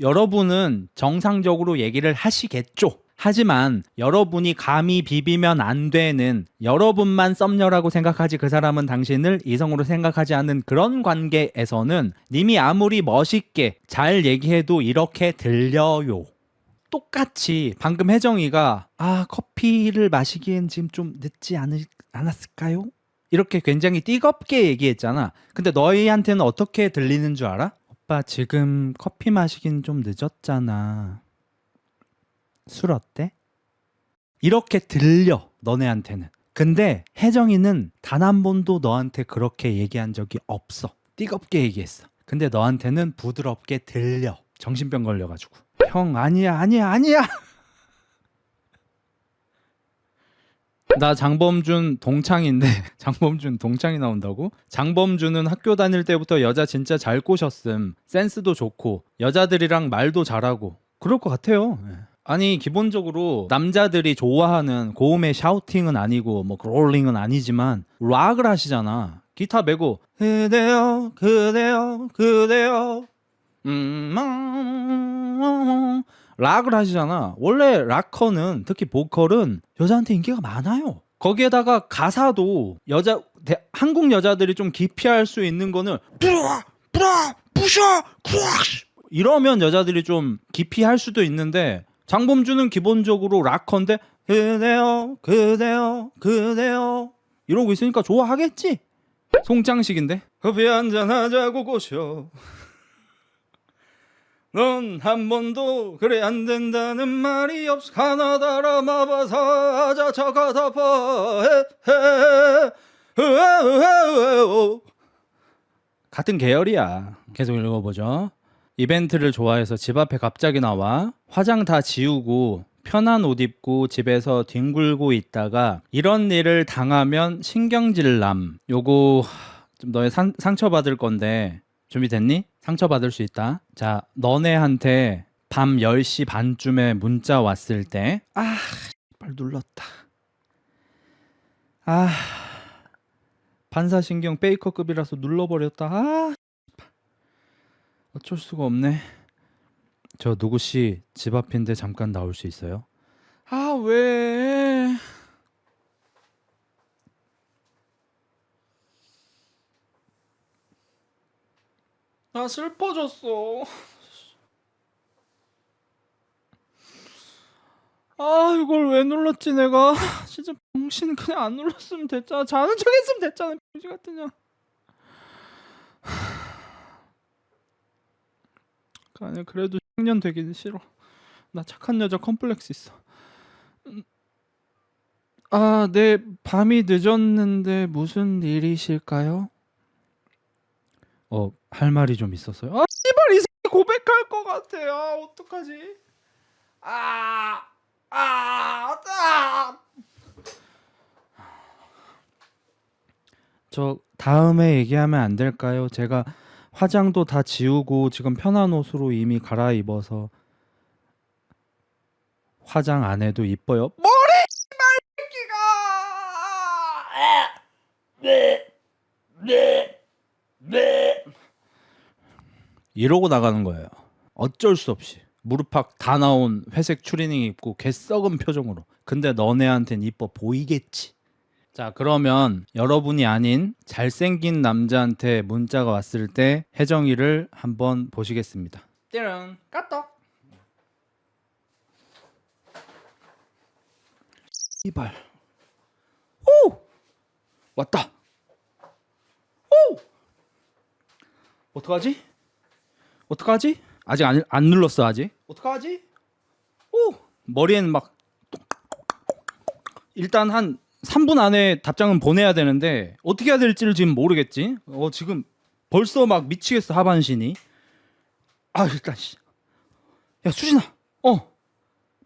[SPEAKER 1] 여러분은 정상적으로 얘기를 하시겠죠. 하지만 여러분이 감히 비비면 안 되는, 여러분만 썸녀라고 생각하지 그 사람은 당신을 이성으로 생각하지 않는 그런 관계에서는 님이 아무리 멋있게 잘 얘기해도 이렇게 들려요. 똑같이 방금 혜정이가 커피를 마시기엔 지금 좀 늦지 않았을까요? 이렇게 굉장히 띠겁게 얘기했잖아. 근데 너희한테는 어떻게 들리는 줄 알아? 오빠 지금 커피 마시긴 좀 늦었잖아. 술 어때? 이렇게 들려 너네한테는. 근데 혜정이는 단 한 번도 너한테 그렇게 얘기한 적이 없어. 띠겁게 얘기했어. 근데 너한테는 부드럽게 들려. 정신병 걸려가지고. 형 아니야 아니야 아니야. 나 장범준 동창인데 장범준 동창이 나온다고? 장범준은 학교 다닐 때부터 여자 진짜 잘 꼬셨음. 센스도 좋고 여자들이랑 말도 잘하고 그럴 것 같아요. 예. 아니 기본적으로 남자들이 좋아하는 고음의 샤우팅은 아니고 뭐 그롤링은 아니지만 락을 하시잖아. 기타 메고 그대여 그대여 그대여 락을 하시잖아. 원래 락커는 특히 보컬은 여자한테 인기가 많아요. 거기에다가 가사도 한국 여자들이 좀 기피할 수 있는 거는 뿌라 부셔 크락시 이러면 여자들이 좀 기피할 수도 있는데 장범준은 기본적으로 락커인데 그대여 그대여 그대여 이러고 있으니까 좋아하겠지. 송장식인데 커피 한잔 하자고 꼬셔 넌 한 번도 그래 안 된다는 말이 없어 하나 달아마봐서 하자 차가다파 같은 계열이야. 계속 읽어보죠. 이벤트를 좋아해서 집 앞에 갑자기 나와 화장 다 지우고 편한 옷 입고 집에서 뒹굴고 있다가 이런 일을 당하면 신경질남. 요거 좀 너의 상처받을 건데 준비됐니? 상처받을 수 있다. 자, 너네한테 밤 10시 반쯤에 문자 왔을 때 빨리 눌렀다. 반사신경 베이커급이라서 눌러버렸다. 어쩔 수가 없네. 저 누구씨 집 앞인데 잠깐 나올 수 있어요? 왜? 나 슬퍼졌어. 이걸 왜 눌렀지 내가. 진짜 병신 그냥 안 눌렀으면 됐잖아. 자는 척 했으면 됐잖아. 병신 같은 년. 아니 그래도 청년 되기는 싫어. 나 착한 여자 컴플렉스 있어. 네, 밤이 늦었는데 무슨 일이실까요? 할 말이 좀 있었어요. 씨발 이 새끼 고백할 것 같아. 어떡하지? 저 다음에 얘기하면 안 될까요? 제가 화장도 다 지우고 지금 편한 옷으로 이미 갈아입어서 화장 안 해도 이뻐요. 머리 씨발 새끼가 이러고 나가는 거예요. 어쩔 수 없이 무릎팍 다 나온 회색 추리닝 입고 개썩은 표정으로. 근데 너네한텐 이뻐 보이겠지. 자, 그러면 여러분이 아닌 잘생긴 남자한테 문자가 왔을 때 혜정이를 한번 보시겠습니다. 띠릉 까떡. 이발. 오! 왔다. 오! 어떡하지? 어떡하지? 아직 안 눌렀어 아직. 어떡하지? 오! 머리에는 막 일단 한 3분 안에 답장은 보내야 되는데 어떻게 해야 될지를 지금 모르겠지. 지금 벌써 막 미치겠어 하반신이. 일단 야 수진아,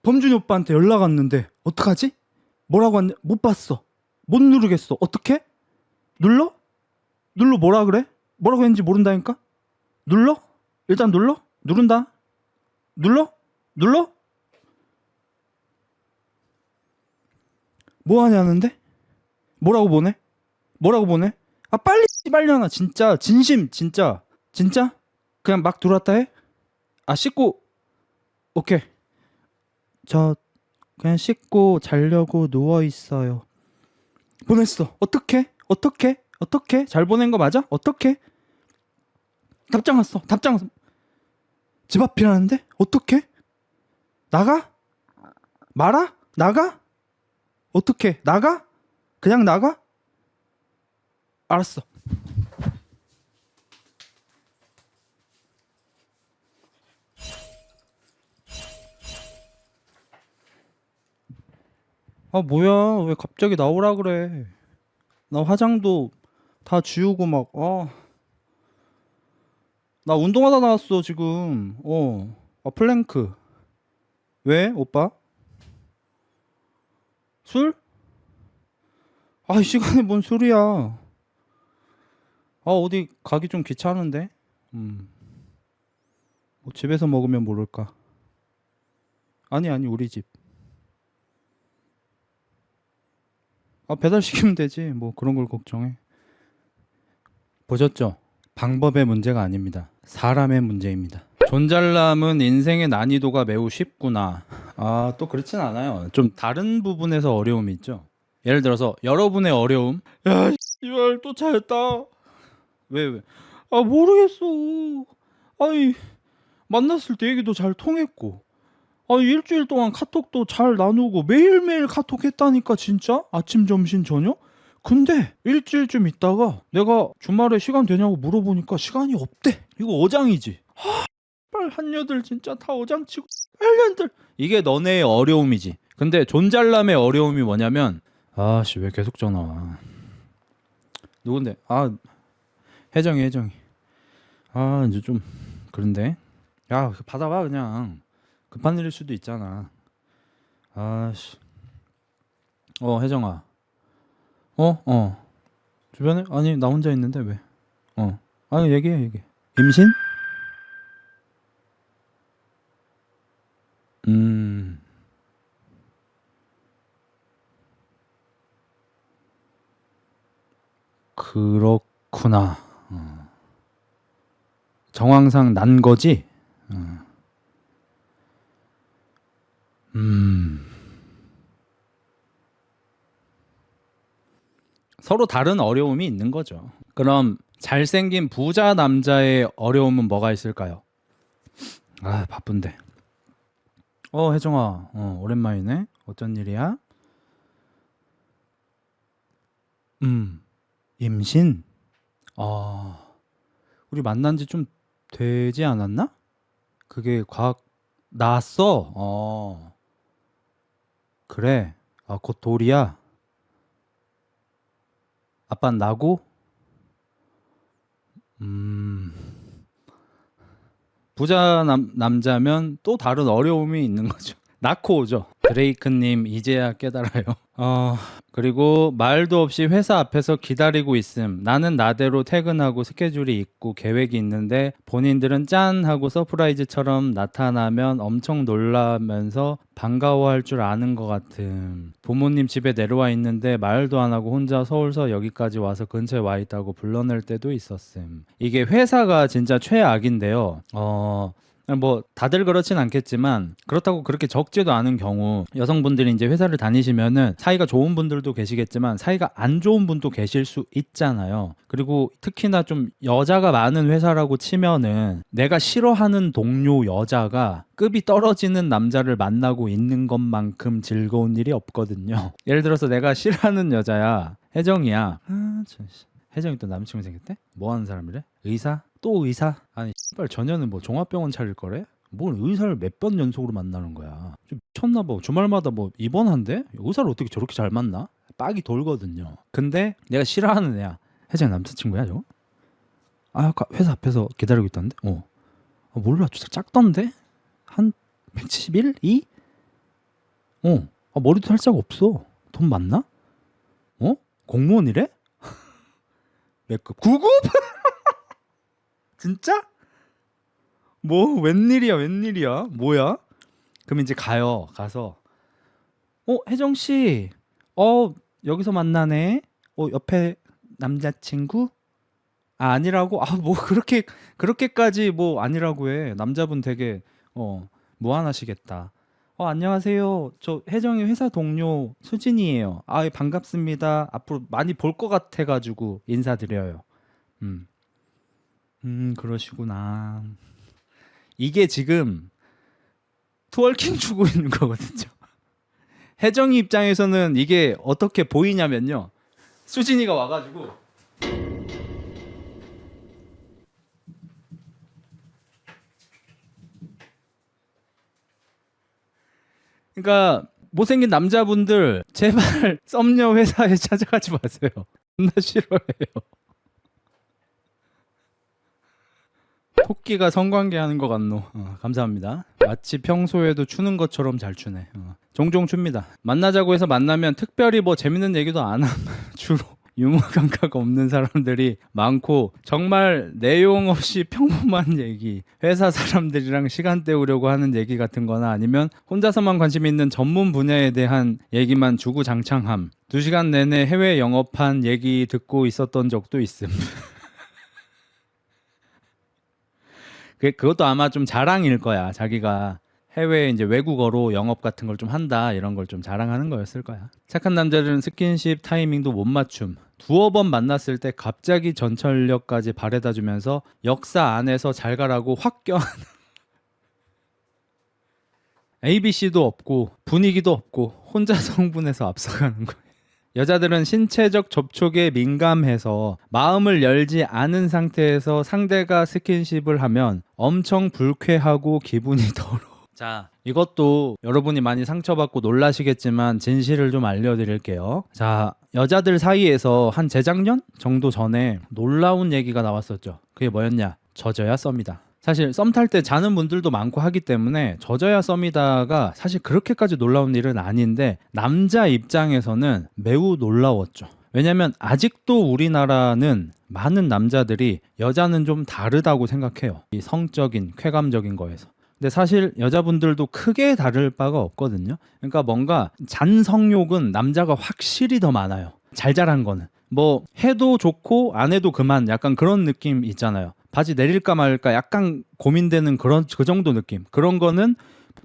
[SPEAKER 1] 범준이 오빠한테 연락 왔는데 어떡하지? 뭐라고 왔냐? 못 봤어. 못 누르겠어. 어떻게? 눌러 뭐라 그래? 뭐라고 했는지 모른다니까. 눌러? 일단 눌러? 누른다. 눌러? 뭐 하냐는데? 뭐라고 보내? 빨리 진짜 진심 진짜 그냥 막 들어왔다 해? 씻고 오케이. 저 그냥 씻고 자려고 누워 있어요. 보냈어. 어떻게? 잘 보낸 거 맞아? 어떻게? 답장 왔어. 집 앞이라는데? 어떻게? 나가? 말아? 나가? 어떻게? 나가? 그냥 나가? 알았어. 뭐야? 왜 갑자기 나오라 그래? 나 화장도 다 지우고 막 나 운동하다 나왔어 지금. 플랭크.
[SPEAKER 2] 왜 오빠? 술? 아, 이 시간에 뭔 술이야? 아, 어디 가기 좀 귀찮은데? 뭐 집에서 먹으면 모를까? 아니, 우리 집. 아, 배달시키면 되지. 뭐 그런 걸 걱정해. 보셨죠? 방법의 문제가 아닙니다. 사람의 문제입니다. 존잘남은 인생의 난이도가 매우 쉽구나. 아, 또 그렇진 않아요. 좀 다른 부분에서 어려움이 있죠. 예를 들어서 여러분의 어려움. 야, 씨발 또 잘했다. 왜? 아, 모르겠어. 아니, 만났을 때 얘기도 잘 통했고. 아니, 일주일 동안 카톡도 잘 나누고 매일매일 카톡 했다니까 진짜? 아침, 점심, 저녁? 근데 일주일쯤 있다가 내가 주말에 시간 되냐고 물어보니까 시간이 없대. 이거 어장이지. 빨 한여들 진짜 다 어장치고 빨년들. 이게 너네의 어려움이지. 근데 존잘남의 어려움이 뭐냐면, 아씨 왜 계속 전화 와. 누군데? 아, 혜정이. 아, 이제 좀 그런데. 야, 받아봐 그냥. 급한 일일 수도 있잖아. 아씨. 혜정아. 주변에? 아니, 나 혼자 있는데 왜? 아니, 얘기해. 임신? 그렇구나. 정황상 난 거지? 서로 다른 어려움이 있는 거죠. 그럼 잘생긴 부자 남자의 어려움은 뭐가 있을까요? 아, 바쁜데. 혜정아, 오랜만이네. 어쩐 일이야? 임신? 우리 만난 지 좀 되지 않았나? 그게 과학 나왔어? 그래. 아, 곧 돌이야. 아빠는 나고? 부자 남자면 또 다른 어려움이 있는 거죠. 낳고 오죠. 드레이크님 이제야 깨달아요. 그리고 말도 없이 회사 앞에서 기다리고 있음. 나는 나대로 퇴근하고 스케줄이 있고 계획이 있는데 본인들은 짠 하고 서프라이즈처럼 나타나면 엄청 놀라면서 반가워할 줄 아는 것 같음. 부모님 집에 내려와 있는데 말도 안 하고 혼자 서울서 여기까지 와서 근처에 와 있다고 불러낼 때도 있었음. 이게 회사가 진짜 최악인데요. 뭐 다들 그렇진 않겠지만 그렇다고 그렇게 적지도 않은 경우 여성분들이 이제 회사를 다니시면은 사이가 좋은 분들도 계시겠지만 사이가 안 좋은 분도 계실 수 있잖아요. 그리고 특히나 좀 여자가 많은 회사라고 치면은 내가 싫어하는 동료 여자가 급이 떨어지는 남자를 만나고 있는 것만큼 즐거운 일이 없거든요. 예를 들어서 내가 싫어하는 여자야. 혜정이야. 혜정이 또 남친구 생겼대? 뭐 하는 사람이래? 의사? 또 의사? 아니 씨발 전혀는 뭐 종합병원 차릴 거래? 뭘 의사를 몇 번 연속으로 만나는 거야? 좀 미쳤나 봐. 주말마다 뭐 입원한대? 의사를 어떻게 저렇게 잘 만나? 빡이 돌거든요. 근데 내가 싫어하는 애야. 혜정 남자친구야 저거? 아, 아까 회사 앞에서 기다리고 있던데? 몰라. 진짜 작던데? 한 171? 2? 머리도 살짝 없어. 돈 많나? 공무원이래? 몇 급? 9급? 진짜? 뭐 웬일이야? 뭐야? 그럼 이제 가서 혜정 씨, 여기서 만나네. 옆에 남자친구? 아니라고? 뭐 그렇게까지 뭐 아니라고 해. 남자분 되게 무안하시겠다. 안녕하세요. 저 혜정이 회사 동료 수진이에요. 반갑습니다. 앞으로 많이 볼 것 같아가지고 인사드려요. 그러시구나. 이게 지금 트월킹 추고 있는 거거든요. 혜정이 입장에서는 이게 어떻게 보이냐면요. 수진이가 와가지고 그러니까 못생긴 남자분들 제발 썸녀 회사에 찾아가지 마세요. 나 싫어해요. 토끼가 성관계하는 것 같노. 감사합니다. 마치 평소에도 추는 것처럼 잘 추네. 종종 춥니다. 만나자고 해서 만나면 특별히 뭐 재밌는 얘기도 안 함. 주로 유머 감각 없는 사람들이 많고 정말 내용 없이 평범한 얘기, 회사 사람들이랑 시간 때우려고 하는 얘기 같은 거나 아니면 혼자서만 관심 있는 전문 분야에 대한 얘기만 주구장창함. 2시간 내내 해외 영업한 얘기 듣고 있었던 적도 있음. 그것도 아마 좀 자랑일 거야. 자기가 해외 이제 외국어로 영업 같은 걸 좀 한다 이런 걸 좀 자랑하는 거였을 거야. 착한 남자들은 스킨십 타이밍도 못 맞춤. 두어 번 만났을 때 갑자기 전철역까지 바래다 주면서 역사 안에서 잘 가라고 확 껴안는. ABC도 없고 분위기도 없고 혼자 성분해서 앞서가는 거예요. 여자들은 신체적 접촉에 민감해서 마음을 열지 않은 상태에서 상대가 스킨십을 하면 엄청 불쾌하고 기분이 더러워. 자, 이것도 여러분이 많이 상처받고 놀라시겠지만 진실을 좀 알려드릴게요. 자, 여자들 사이에서 한 재작년 정도 전에 놀라운 얘기가 나왔었죠. 그게 뭐였냐? 젖어야 썸이다. 사실 썸 탈 때 자는 분들도 많고 하기 때문에 젖어야 썸이다가 사실 그렇게까지 놀라운 일은 아닌데 남자 입장에서는 매우 놀라웠죠. 왜냐면 아직도 우리나라는 많은 남자들이 여자는 좀 다르다고 생각해요. 이 성적인, 쾌감적인 거에서. 근데 사실 여자분들도 크게 다를 바가 없거든요. 그러니까 뭔가 잔성욕은 남자가 확실히 더 많아요. 잘 자란 거는. 뭐 해도 좋고 안 해도 그만 약간 그런 느낌 있잖아요. 바지 내릴까 말까 약간 고민되는 그 정도 느낌. 그런 거는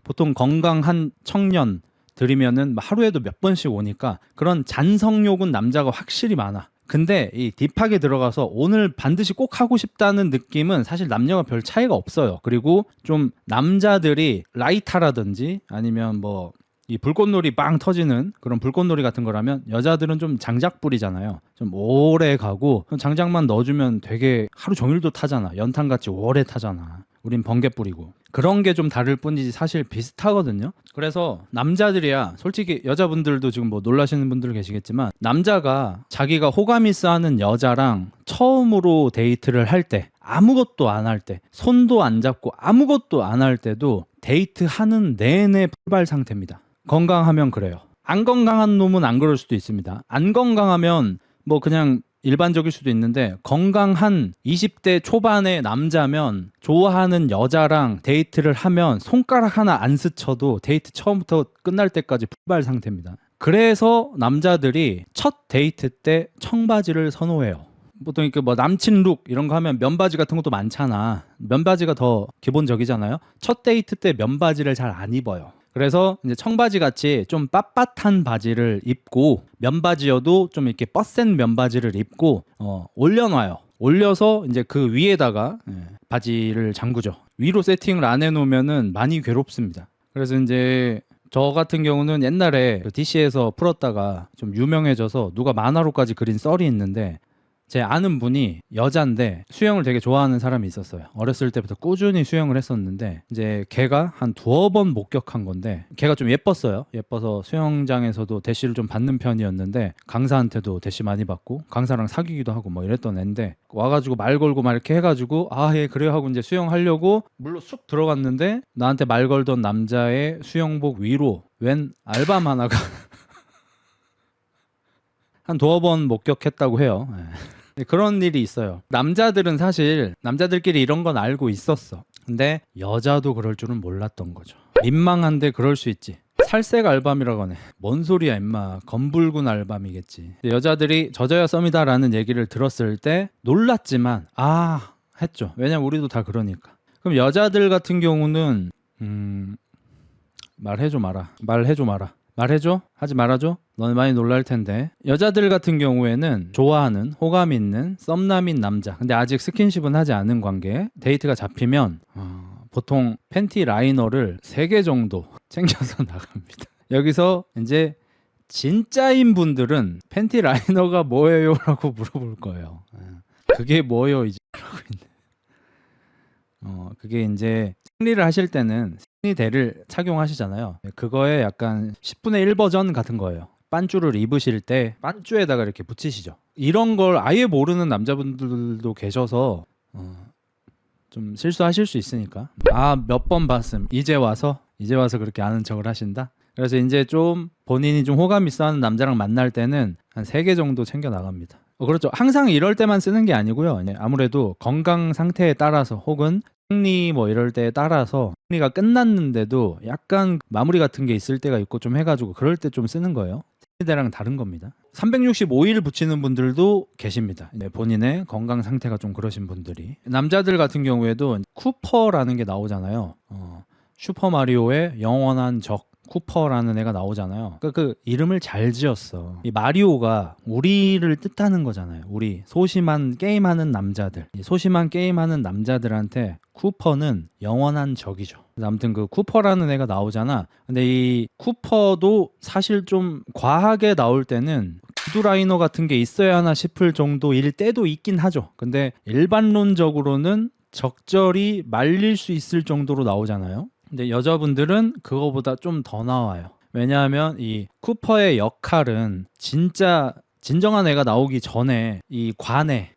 [SPEAKER 2] 보통 건강한 청년들이면은 하루에도 몇 번씩 오니까 그런 잔성욕은 남자가 확실히 많아. 근데 이 딥하게 들어가서 오늘 반드시 꼭 하고 싶다는 느낌은 사실 남녀가 별 차이가 없어요. 그리고 좀 남자들이 라이터라든지 아니면 뭐 이 불꽃놀이 빵 터지는 그런 불꽃놀이 같은 거라면 여자들은 좀 장작불이잖아요. 좀 오래 가고 장작만 넣어주면 되게 하루 종일도 타잖아. 연탄같이 오래 타잖아. 우린 번개불이고. 그런 게 좀 다를 뿐이지 사실 비슷하거든요. 그래서 남자들이야 솔직히 여자분들도 지금 뭐 놀라시는 분들 계시겠지만 남자가 자기가 호감이스하는 여자랑 처음으로 데이트를 할 때 아무것도 안 할 때 손도 안 잡고 아무것도 안 할 때도 데이트하는 내내 풀발 상태입니다. 건강하면 그래요. 안 건강한 놈은 안 그럴 수도 있습니다. 안 건강하면 뭐 그냥 일반적일 수도 있는데 건강한 20대 초반의 남자면 좋아하는 여자랑 데이트를 하면 손가락 하나 안 스쳐도 데이트 처음부터 끝날 때까지 풀발 상태입니다. 그래서 남자들이 첫 데이트 때 청바지를 선호해요. 보통 이렇게 뭐 남친 룩 이런 거 하면 면바지 같은 것도 많잖아. 면바지가 더 기본적이잖아요. 첫 데이트 때 면바지를 잘 안 입어요. 그래서 이제 청바지 같이 좀 빳빳한 바지를 입고 면바지여도 좀 이렇게 뻗센 면바지를 입고 올려놔요. 올려서 이제 그 위에다가 바지를 잠그죠. 위로 세팅을 안 해놓으면은 많이 괴롭습니다. 그래서 이제 저 같은 경우는 옛날에 그 DC에서 풀었다가 좀 유명해져서 누가 만화로까지 그린 썰이 있는데 제 아는 분이 여잔데 수영을 되게 좋아하는 사람이 있었어요. 어렸을 때부터 꾸준히 수영을 했었는데 이제 걔가 한 두어 번 목격한 건데 걔가 좀 예뻤어요. 예뻐서 수영장에서도 대시를 좀 받는 편이었는데 강사한테도 대시 많이 받고 강사랑 사귀기도 하고 뭐 이랬던 애인데 와가지고 말 걸고 막 이렇게 해가지고 아 예 그래요 하고 이제 수영하려고 물로 쑥 들어갔는데 나한테 말 걸던 남자의 수영복 위로 웬 알밤 하나가 한 두어 번 목격했다고 해요. 그런 일이 있어요. 남자들은 사실 남자들끼리 이런 건 알고 있었어. 근데 여자도 그럴 줄은 몰랐던 거죠. 민망한데 그럴 수 있지. 살색 알밤이라고 하네. 뭔 소리야 임마. 검붉은 알밤이겠지. 여자들이 젖어야 썸이다라는 얘기를 들었을 때 놀랐지만 아 했죠. 왜냐면 우리도 다 그러니까. 그럼 여자들 같은 경우는 말해줘 마라. 말해줘 마라. 말해줘? 하지 말아줘? 너네 많이 놀랄 텐데. 여자들 같은 경우에는 좋아하는 호감 있는 썸남인 남자 근데 아직 스킨십은 하지 않은 관계 데이트가 잡히면 보통 팬티 라이너를 3개 정도 챙겨서 나갑니다. 여기서 이제 진짜인 분들은 팬티 라이너가 뭐예요? 라고 물어볼 거예요. 그게 뭐예요? 이제 라고 있네. 그게 이제 생리를 하실 때는 생리대를 착용하시잖아요. 그거에 약간 10분의 1 버전 같은 거예요. 반쭈를 입으실 때 반쭈에다가 이렇게 붙이시죠. 이런 걸 아예 모르는 남자분들도 계셔서 좀 실수하실 수 있으니까. 아, 몇 번 봤음. 이제 와서 그렇게 아는 척을 하신다. 그래서 이제 좀 본인이 좀 호감 있어 하는 남자랑 만날 때는 한 3개 정도 챙겨 나갑니다. 그렇죠. 항상 이럴 때만 쓰는 게 아니고요. 아무래도 건강 상태에 따라서 혹은 생리 뭐 이럴 때에 따라서 생리가 끝났는데도 약간 마무리 같은 게 있을 때가 있고 좀 해가지고 그럴 때 좀 쓰는 거예요. 생리대랑 다른 겁니다. 365일 붙이는 분들도 계십니다. 본인의 건강 상태가 좀 그러신 분들이. 남자들 같은 경우에도 쿠퍼라는 게 나오잖아요. 슈퍼마리오의 영원한 적 쿠퍼라는 애가 나오잖아요. 그러니까 그 이름을 잘 지었어. 이 마리오가 우리를 뜻하는 거잖아요. 우리 소심한 게임하는 남자들. 이 소심한 게임하는 남자들한테 쿠퍼는 영원한 적이죠. 아무튼 그 쿠퍼라는 애가 나오잖아. 근데 이 쿠퍼도 사실 좀 과하게 나올 때는 구두라이너 같은 게 있어야 하나 싶을 정도일 때도 있긴 하죠. 근데 일반론적으로는 적절히 말릴 수 있을 정도로 나오잖아요. 근데 여자분들은 그거보다 좀 더 나와요. 왜냐하면 이 쿠퍼의 역할은 진짜 진정한 애가 나오기 전에 이 관에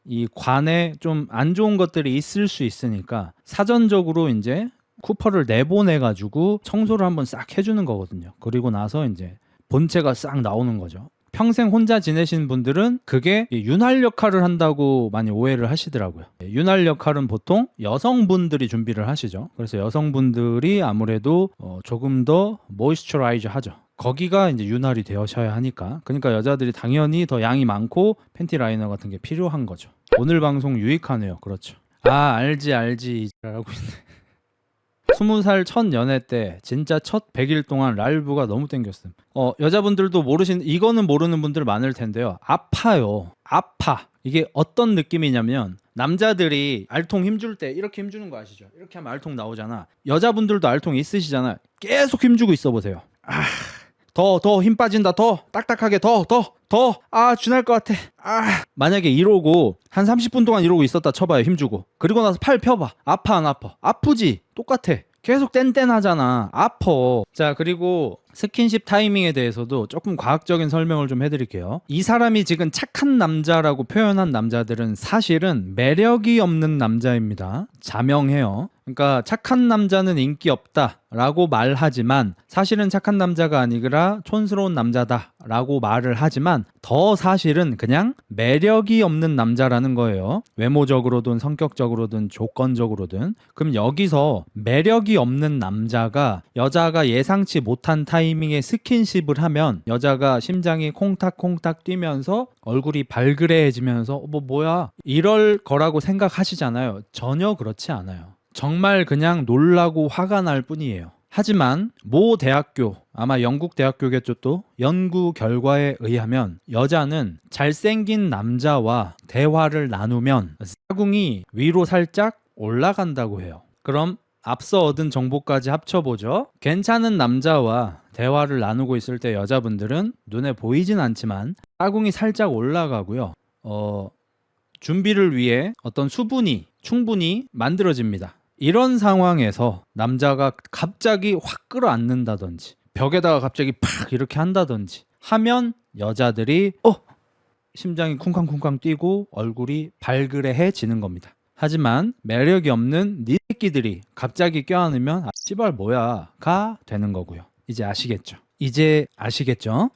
[SPEAKER 2] 좀 안 좋은 것들이 있을 수 있으니까 사전적으로 이제 쿠퍼를 내보내 가지고 청소를 한번 싹 해주는 거거든요. 그리고 나서 이제 본체가 싹 나오는 거죠. 평생 혼자 지내신 분들은 그게 윤활 역할을 한다고 많이 오해를 하시더라고요. 윤활 역할은 보통 여성분들이 준비를 하시죠. 그래서 여성분들이 아무래도 조금 더 모이스처라이즈 하죠. 거기가 이제 윤활이 되어셔야 하니까. 그러니까 여자들이 당연히 더 양이 많고 팬티 라이너 같은 게 필요한 거죠. 오늘 방송 유익하네요. 그렇죠. 아, 알지 라고 있네. 20살 첫 연애 때 진짜 첫 100일 동안 랄브가 너무 땡겼음. 여자분들도 이거는 모르는 분들 많을 텐데요. 아파요. 아파. 이게 어떤 느낌이냐면 남자들이 알통 힘줄 때 이렇게 힘주는 거 아시죠? 이렇게 하면 알통 나오잖아. 여자분들도 알통 있으시잖아. 계속 힘주고 있어 보세요. 더 힘 빠진다. 더 딱딱하게 더. 쥐날 것 같아. 만약에 이러고 한 30분 동안 이러고 있었다 쳐봐요. 힘주고. 그리고 나서 팔 펴봐. 아파 안 아파? 아프지? 똑같아. 계속 뗀뗀하잖아. 아파. 자, 그리고 스킨십 타이밍에 대해서도 조금 과학적인 설명을 좀 해드릴게요. 이 사람이 지금 착한 남자라고 표현한 남자들은 사실은 매력이 없는 남자입니다. 자명해요. 그러니까 착한 남자는 인기 없다라고 말하지만 사실은 착한 남자가 아니라 촌스러운 남자다라고 말을 하지만 더 사실은 그냥 매력이 없는 남자라는 거예요. 외모적으로든 성격적으로든 조건적으로든. 그럼 여기서 매력이 없는 남자가 여자가 예상치 못한 타이밍에 스킨십을 하면 여자가 심장이 콩닥콩닥 뛰면서 얼굴이 발그레해지면서 뭐야 이럴 거라고 생각하시잖아요. 전혀 그렇지 않아요. 정말 그냥 놀라고 화가 날 뿐이에요. 하지만 모 대학교, 아마 영국 대학교겠죠 또, 연구 결과에 의하면 여자는 잘생긴 남자와 대화를 나누면 사궁이 위로 살짝 올라간다고 해요. 그럼 앞서 얻은 정보까지 합쳐보죠. 괜찮은 남자와 대화를 나누고 있을 때 여자분들은 눈에 보이진 않지만 사궁이 살짝 올라가고요. 준비를 위해 어떤 수분이 충분히 만들어집니다. 이런 상황에서 남자가 갑자기 확 끌어안는다든지 벽에다가 갑자기 팍 이렇게 한다든지 하면 여자들이 심장이 쿵쾅쿵쾅 뛰고 얼굴이 발그레해지는 겁니다. 하지만 매력이 없는 니 새끼들이 갑자기 껴안으면 씨발 뭐야 가 되는 거고요. 이제 아시겠죠?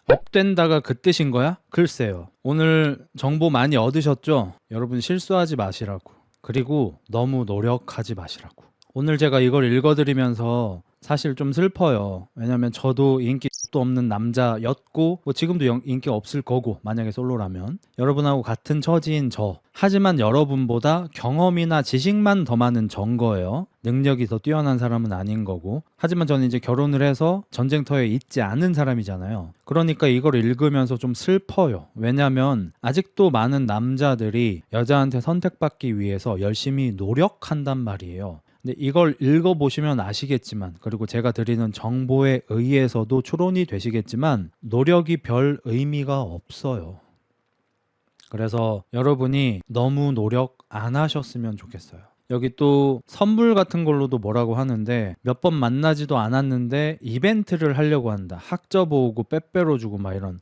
[SPEAKER 2] 업된다가 그 뜻인 거야? 글쎄요. 오늘 정보 많이 얻으셨죠? 여러분 실수하지 마시라고. 그리고 너무 노력하지 마시라고. 오늘 제가 이걸 읽어드리면서 사실 좀 슬퍼요. 왜냐면 저도 인기도 없는 남자였고 지금도 인기가 없을 거고 만약에 솔로라면 여러분하고 같은 처지인 저. 하지만 여러분보다 경험이나 지식만 더 많은 전 거예요. 능력이 더 뛰어난 사람은 아닌 거고. 하지만 저는 이제 결혼을 해서 전쟁터에 있지 않은 사람이잖아요. 그러니까 이걸 읽으면서 좀 슬퍼요. 왜냐면 아직도 많은 남자들이 여자한테 선택받기 위해서 열심히 노력한단 말이에요. 근데 이걸 읽어보시면 아시겠지만 그리고 제가 드리는 정보에 의해서도 추론이 되시겠지만 노력이 별 의미가 없어요. 그래서 여러분이 너무 노력 안 하셨으면 좋겠어요. 여기 또 선물 같은 걸로도 뭐라고 하는데 몇 번 만나지도 않았는데 이벤트를 하려고 한다. 학점 보고 빼빼로 주고 막 이런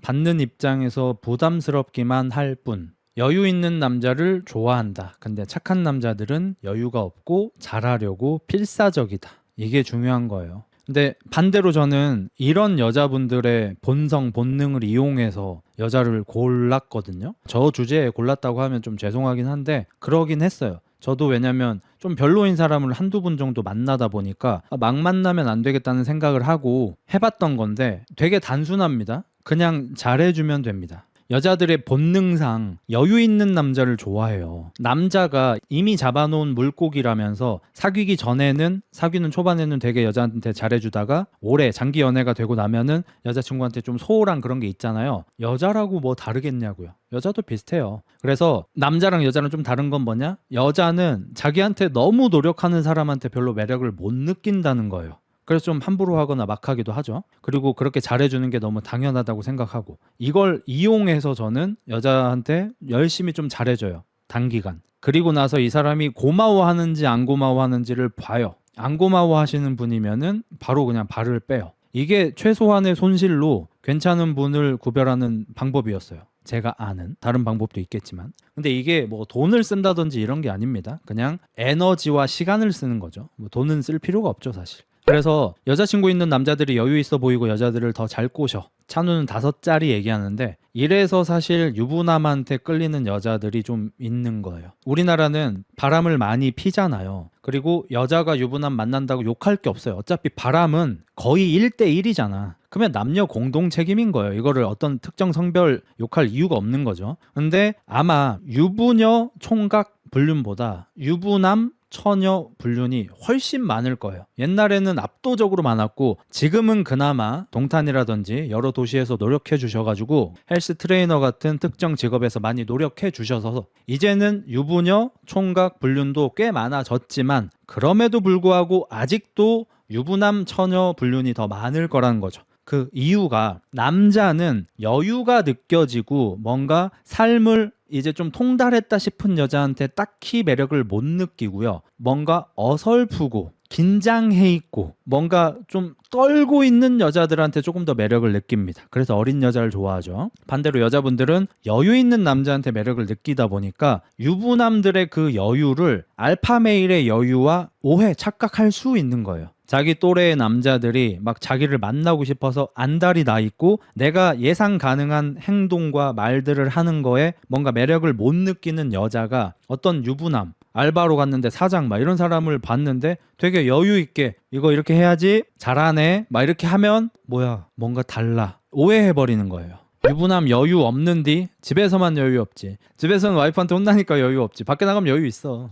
[SPEAKER 2] 받는 입장에서 부담스럽기만 할 뿐. 여유 있는 남자를 좋아한다. 근데 착한 남자들은 여유가 없고 잘하려고 필사적이다. 이게 중요한 거예요. 근데 반대로 저는 이런 여자분들의 본성, 본능을 이용해서 여자를 골랐거든요. 저 주제에 골랐다고 하면 좀 죄송하긴 한데 그러긴 했어요. 저도 왜냐면 좀 별로인 사람을 한두 분 정도 만나다 보니까 막 만나면 안 되겠다는 생각을 하고 해봤던 건데 되게 단순합니다. 그냥 잘해주면 됩니다. 여자들의 본능상 여유 있는 남자를 좋아해요. 남자가 이미 잡아놓은 물고기라면서 사귀기 전에는, 사귀는 초반에는 되게 여자한테 잘해주다가 오래 장기 연애가 되고 나면은 여자친구한테 좀 소홀한 그런 게 있잖아요. 여자라고 뭐 다르겠냐고요. 여자도 비슷해요. 그래서 남자랑 여자랑 좀 다른 건 뭐냐? 여자는 자기한테 너무 노력하는 사람한테 별로 매력을 못 느낀다는 거예요. 그래서 좀 함부로 하거나 막 하기도 하죠. 그리고 그렇게 잘해주는 게 너무 당연하다고 생각하고 이걸 이용해서 저는 여자한테 열심히 좀 잘해줘요. 단기간. 그리고 나서 이 사람이 고마워하는지 안 고마워하는지를 봐요. 안 고마워하시는 분이면은 바로 그냥 발을 빼요. 이게 최소한의 손실로 괜찮은 분을 구별하는 방법이었어요. 제가 아는 다른 방법도 있겠지만 근데 이게 뭐 돈을 쓴다든지 이런 게 아닙니다. 그냥 에너지와 시간을 쓰는 거죠. 뭐 돈은 쓸 필요가 없죠 사실. 그래서 여자친구 있는 남자들이 여유 있어 보이고 여자들을 더 잘 꼬셔. 찬우는 5짜리 얘기하는데 이래서 사실 유부남한테 끌리는 여자들이 좀 있는 거예요. 우리나라는 바람을 많이 피잖아요. 그리고 여자가 유부남 만난다고 욕할 게 없어요. 어차피 바람은 거의 1대1이잖아. 그러면 남녀 공동 책임인 거예요. 이거를 어떤 특정 성별 욕할 이유가 없는 거죠. 근데 아마 유부녀 총각 불륜보다 유부남 처녀 불륜이 훨씬 많을 거예요. 옛날에는 압도적으로 많았고 지금은 그나마 동탄이라든지 여러 도시에서 노력해 주셔가지고 헬스 트레이너 같은 특정 직업에서 많이 노력해 주셔서 이제는 유부녀 총각 불륜도 꽤 많아졌지만 그럼에도 불구하고 아직도 유부남 처녀 불륜이 더 많을 거라는 거죠. 그 이유가 남자는 여유가 느껴지고 뭔가 삶을 이제 좀 통달했다 싶은 여자한테 딱히 매력을 못 느끼고요. 뭔가 어설프고 긴장해 있고 뭔가 좀 떨고 있는 여자들한테 조금 더 매력을 느낍니다. 그래서 어린 여자를 좋아하죠. 반대로 여자분들은 여유 있는 남자한테 매력을 느끼다 보니까 유부남들의 그 여유를 알파메일의 여유와 오해, 착각할 수 있는 거예요. 자기 또래의 남자들이 막 자기를 만나고 싶어서 안달이 나 있고 내가 예상 가능한 행동과 말들을 하는 거에 뭔가 매력을 못 느끼는 여자가 어떤 유부남, 알바로 갔는데 사장 막 이런 사람을 봤는데 되게 여유 있게 이거 이렇게 해야지 잘하네 막 이렇게 하면 뭐야 뭔가 달라 오해해버리는 거예요. 유부남 여유 없는디 집에서만 여유 없지. 집에서는 와이프한테 혼나니까 여유 없지. 밖에 나가면 여유 있어.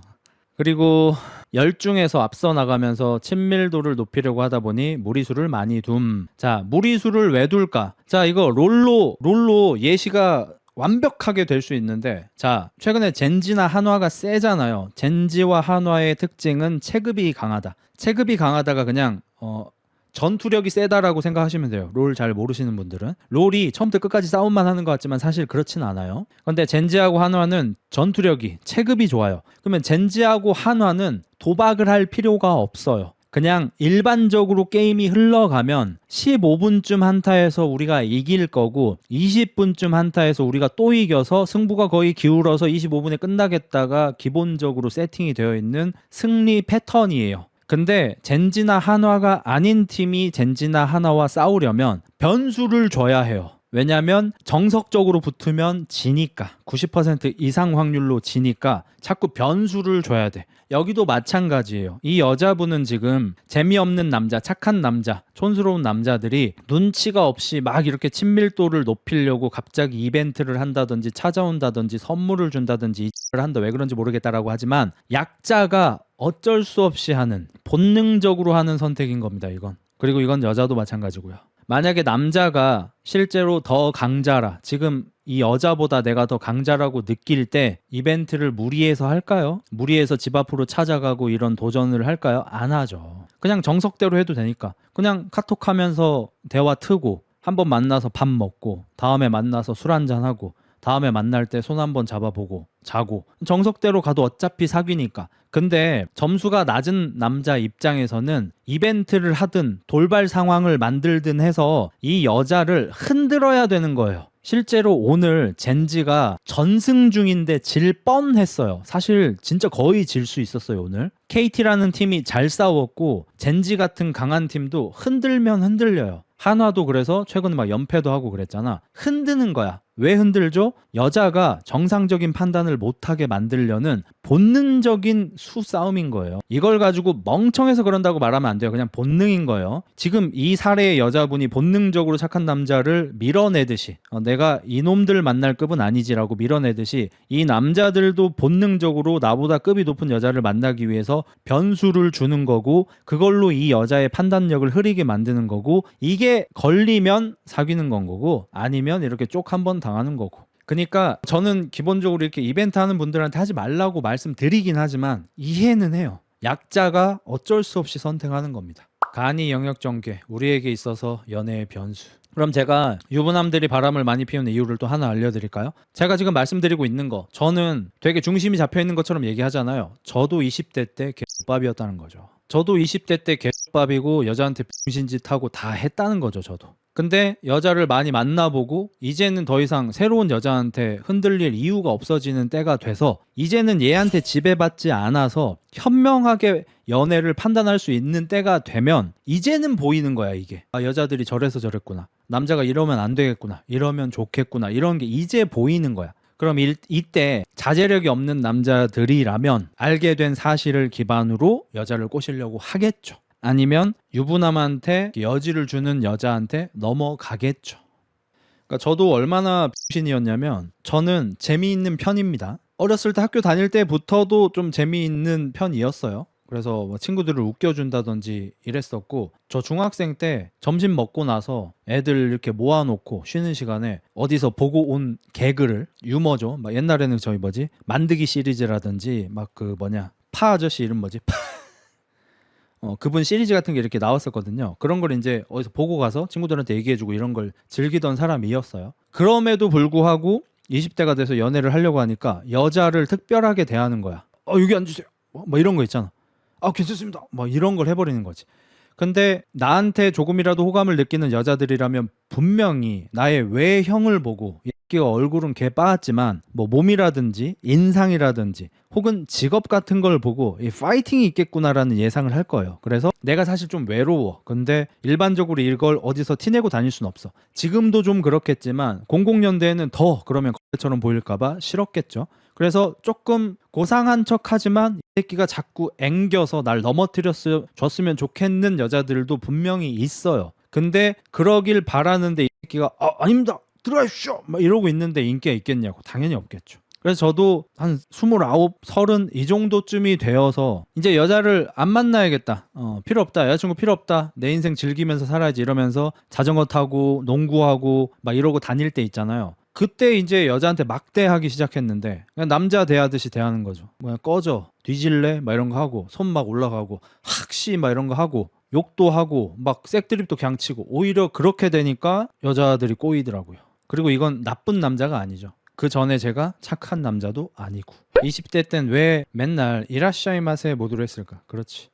[SPEAKER 2] 그리고 열중해서 앞서 나가면서 친밀도를 높이려고 하다 보니 무리수를 많이 둠. 자, 무리수를 왜 둘까? 자, 이거 롤로 예시가 완벽하게 될 수 있는데 자, 최근에 젠지나 한화가 세잖아요. 젠지와 한화의 특징은 체급이 강하다. 체급이 강하다가 그냥 전투력이 세다라고 생각하시면 돼요. 롤 잘 모르시는 분들은. 롤이 처음부터 끝까지 싸움만 하는 것 같지만 사실 그렇진 않아요. 근데 젠지하고 한화는 전투력이, 체급이 좋아요. 그러면 젠지하고 한화는 도박을 할 필요가 없어요. 그냥 일반적으로 게임이 흘러가면 15분쯤 한타에서 우리가 이길 거고 20분쯤 한타에서 우리가 또 이겨서 승부가 거의 기울어서 25분에 끝나겠다가 기본적으로 세팅이 되어 있는 승리 패턴이에요. 근데 젠지나 한화가 아닌 팀이 젠지나 한화와 싸우려면 변수를 줘야 해요. 왜냐면 정석적으로 붙으면 지니까 90% 이상 확률로 지니까 자꾸 변수를 줘야 돼. 여기도 마찬가지예요. 이 여자분은 지금 재미없는 남자, 착한 남자, 촌스러운 남자들이 눈치가 없이 막 이렇게 친밀도를 높이려고 갑자기 이벤트를 한다든지 찾아온다든지 선물을 준다든지 를 한다. 왜 그런지 모르겠다라고 하지만 약자가 어쩔 수 없이 하는 본능적으로 하는 선택인 겁니다. 이건. 그리고 이건 여자도 마찬가지고요. 만약에 남자가 실제로 더 강자라 지금 이 여자보다 내가 더 강자라고 느낄 때 이벤트를 무리해서 할까요? 무리해서 집 앞으로 찾아가고 이런 도전을 할까요? 안 하죠. 그냥 정석대로 해도 되니까 그냥 카톡하면서 대화 트고 한번 만나서 밥 먹고 다음에 만나서 술 한잔하고 다음에 만날 때 손 한번 잡아보고 자고 정석대로 가도 어차피 사귀니까. 근데 점수가 낮은 남자 입장에서는 이벤트를 하든 돌발 상황을 만들든 해서 이 여자를 흔들어야 되는 거예요. 실제로 오늘 젠지가 전승 중인데 질 뻔했어요. 사실 진짜 거의 질 수 있었어요 오늘. KT라는 팀이 잘 싸웠고 젠지 같은 강한 팀도 흔들면 흔들려요. 한화도 그래서 최근에 막 연패도 하고 그랬잖아. 흔드는 거야. 왜 흔들죠? 여자가 정상적인 판단을 못하게 만들려는 본능적인 수싸움인 거예요. 이걸 가지고 멍청해서 그런다고 말하면 안 돼요. 그냥 본능인 거예요. 지금 이 사례의 여자분이 본능적으로 착한 남자를 밀어내듯이 내가 이놈들 만날 급은 아니지라고 밀어내듯이 이 남자들도 본능적으로 나보다 급이 높은 여자를 만나기 위해서 변수를 주는 거고 그걸로 이 여자의 판단력을 흐리게 만드는 거고 이게 걸리면 사귀는 건 거고 아니면 이렇게 쪽 한 번 당하는 거고. 그러니까 저는 기본적으로 이렇게 이벤트 하는 분들한테 하지 말라고 말씀드리긴 하지만 이해는 해요. 약자가 어쩔 수 없이 선택하는 겁니다. 간이 영역 전개, 우리에게 있어서 연애의 변수. 그럼 제가 유부남들이 바람을 많이 피우는 이유를 또 하나 알려드릴까요? 제가 지금 말씀드리고 있는 거 저는 되게 중심이 잡혀있는 것처럼 얘기하잖아요. 저도 20대 때 개밥이었다는 거죠. 저도 20대 때 개밥이고 여자한테 병신짓 하고 다 했다는 거죠. 저도. 근데 여자를 많이 만나보고 이제는 더 이상 새로운 여자한테 흔들릴 이유가 없어지는 때가 돼서 이제는 얘한테 지배받지 않아서 현명하게 연애를 판단할 수 있는 때가 되면 이제는 보이는 거야 이게. 아, 여자들이 저래서 저랬구나. 남자가 이러면 안 되겠구나. 이러면 좋겠구나. 이런 게 이제 보이는 거야. 그럼 이때 자제력이 없는 남자들이라면 알게 된 사실을 기반으로 여자를 꼬시려고 하겠죠. 아니면 유부남한테 여지를 주는 여자한테 넘어가겠죠. 그러니까 저도 얼마나 병신이었냐면 저는 재미있는 편입니다. 어렸을 때 학교 다닐 때부터도 좀 재미있는 편이었어요. 그래서 뭐 친구들을 웃겨준다든지 이랬었고 저 중학생 때 점심 먹고 나서 애들 이렇게 모아놓고 쉬는 시간에 어디서 보고 온 개그를 유머죠. 막 옛날에는 저희 뭐지 만드기 시리즈라든지 막 그 뭐냐 파 아저씨 이름 뭐지 그분 시리즈 같은 게 이렇게 나왔었거든요. 그런 걸 이제 어디서 보고 가서 친구들한테 얘기해주고 이런 걸 즐기던 사람이었어요. 그럼에도 불구하고 20대가 돼서 연애를 하려고 하니까 여자를 특별하게 대하는 거야. 여기 앉으세요. 뭐 이런 거 있잖아. 괜찮습니다. 뭐 이런 걸 해버리는 거지. 근데 나한테 조금이라도 호감을 느끼는 여자들이라면 분명히 나의 외형을 보고 이 새끼가 얼굴은 개 빠았지만 뭐 몸이라든지 인상이라든지 혹은 직업 같은 걸 보고 이 파이팅이 있겠구나라는 예상을 할 거예요. 그래서 내가 사실 좀 외로워. 근데 일반적으로 이걸 어디서 티내고 다닐 순 없어. 지금도 좀 그렇겠지만 00년대에는 더 그러면 거래처럼 보일까봐 싫었겠죠. 그래서 조금 고상한 척하지만 이 새끼가 자꾸 앵겨서 날 넘어뜨렸으면 좋겠는 여자들도 분명히 있어요. 근데 그러길 바라는데 이 새끼가 아닙니다. 들어가십시오. 막 이러고 있는데 인기가 있겠냐고. 당연히 없겠죠. 그래서 저도 한 29, 30 이 정도쯤이 되어서 이제 여자를 안 만나야겠다. 필요 없다. 여자친구 필요 없다. 내 인생 즐기면서 살아야지 이러면서 자전거 타고 농구하고 막 이러고 다닐 때 있잖아요. 그때 이제 여자한테 막대하기 시작했는데 그냥 남자 대하듯이 대하는 거죠. 그냥 꺼져, 뒤질래? 막 이런 거 하고 손 막 올라가고 학시 막 이런 거 하고 욕도 하고 막 색드립도 그냥 치고 오히려 그렇게 되니까 여자들이 꼬이더라고요. 그리고 이건 나쁜 남자가 아니죠. 그 전에 제가 착한 남자도 아니고 20대 땐 왜 맨날 이라샤이마세 모드로 했을까? 그렇지.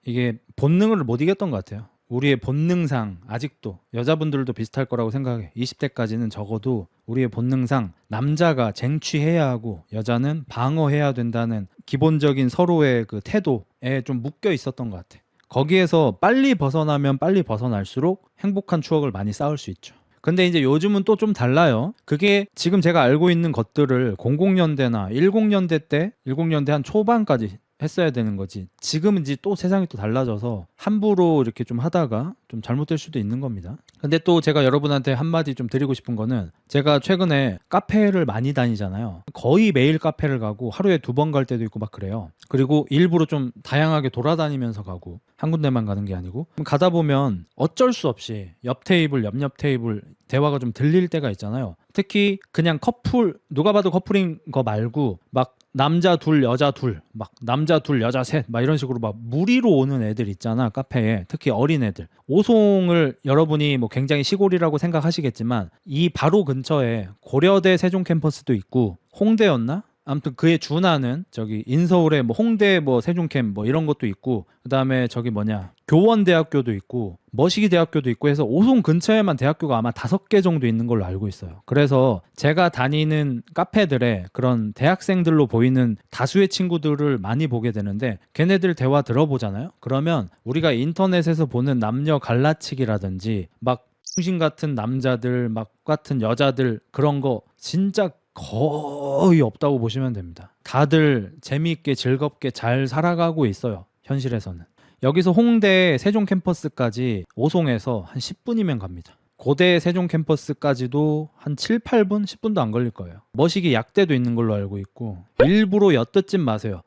[SPEAKER 2] 이게 본능을 못 이겼던 것 같아요. 우리의 본능상 아직도 여자분들도 비슷할 거라고 생각해. 20대까지는 적어도 우리의 본능상 남자가 쟁취해야 하고 여자는 방어해야 된다는 기본적인 서로의 그 태도에 좀 묶여 있었던 것 같아. 거기에서 빨리 벗어나면 빨리 벗어날수록 행복한 추억을 많이 쌓을 수 있죠. 근데 이제 요즘은 또 좀 달라요. 그게 지금 제가 알고 있는 것들을 00년대나 10년대 때 10년대 한 초반까지 했어야 되는 거지. 지금은 이제 또 세상이 또 달라져서 함부로 이렇게 좀 하다가 좀 잘못될 수도 있는 겁니다. 근데 또 제가 여러분한테 한마디 좀 드리고 싶은 거는 제가 최근에 카페를 많이 다니잖아요. 거의 매일 카페를 가고 하루에 2번 갈 때도 있고 막 그래요. 그리고 일부러 좀 다양하게 돌아다니면서 가고 한 군데만 가는 게 아니고 가다 보면 어쩔 수 없이 옆 테이블 옆 테이블 대화가 좀 들릴 때가 있잖아요. 특히 그냥 커플 누가 봐도 커플인 거 말고 막 남자 둘 여자 둘 막 남자 둘 여자 셋 막 이런 식으로 막 무리로 오는 애들 있잖아. 카페에 특히 어린 애들. 오송을 여러분이 뭐 굉장히 시골이라고 생각하시겠지만 이 바로 근처에 고려대 세종 캠퍼스도 있고 홍대였나? 아무튼 그에 준하는 저기 인서울에 뭐 홍대 뭐 세종캠 뭐 이런 것도 있고 그다음에 저기 뭐냐 교원대학교도 있고 머시기대학교도 있고 해서 오송 근처에만 대학교가 아마 5개 정도 있는 걸로 알고 있어요. 그래서 제가 다니는 카페들에 그런 대학생들로 보이는 다수의 친구들을 많이 보게 되는데 걔네들 대화 들어보잖아요. 그러면 우리가 인터넷에서 보는 남녀 갈라치기라든지 막 중심 같은 남자들 막 같은 여자들 그런 거 진짜 거의 없다고 보시면 됩니다. 다들 재미있게 즐겁게 잘 살아가고 있어요. 현실에서는. 여기서 홍대 세종 캠퍼스까지 오송에서 한 10분이면 갑니다. 고대 세종 캠퍼스까지도 한 7, 8분, 10분도 안 걸릴 거예요. 머시기 약대도 있는 걸로 알고 있고 일부러 엿듣지 마세요.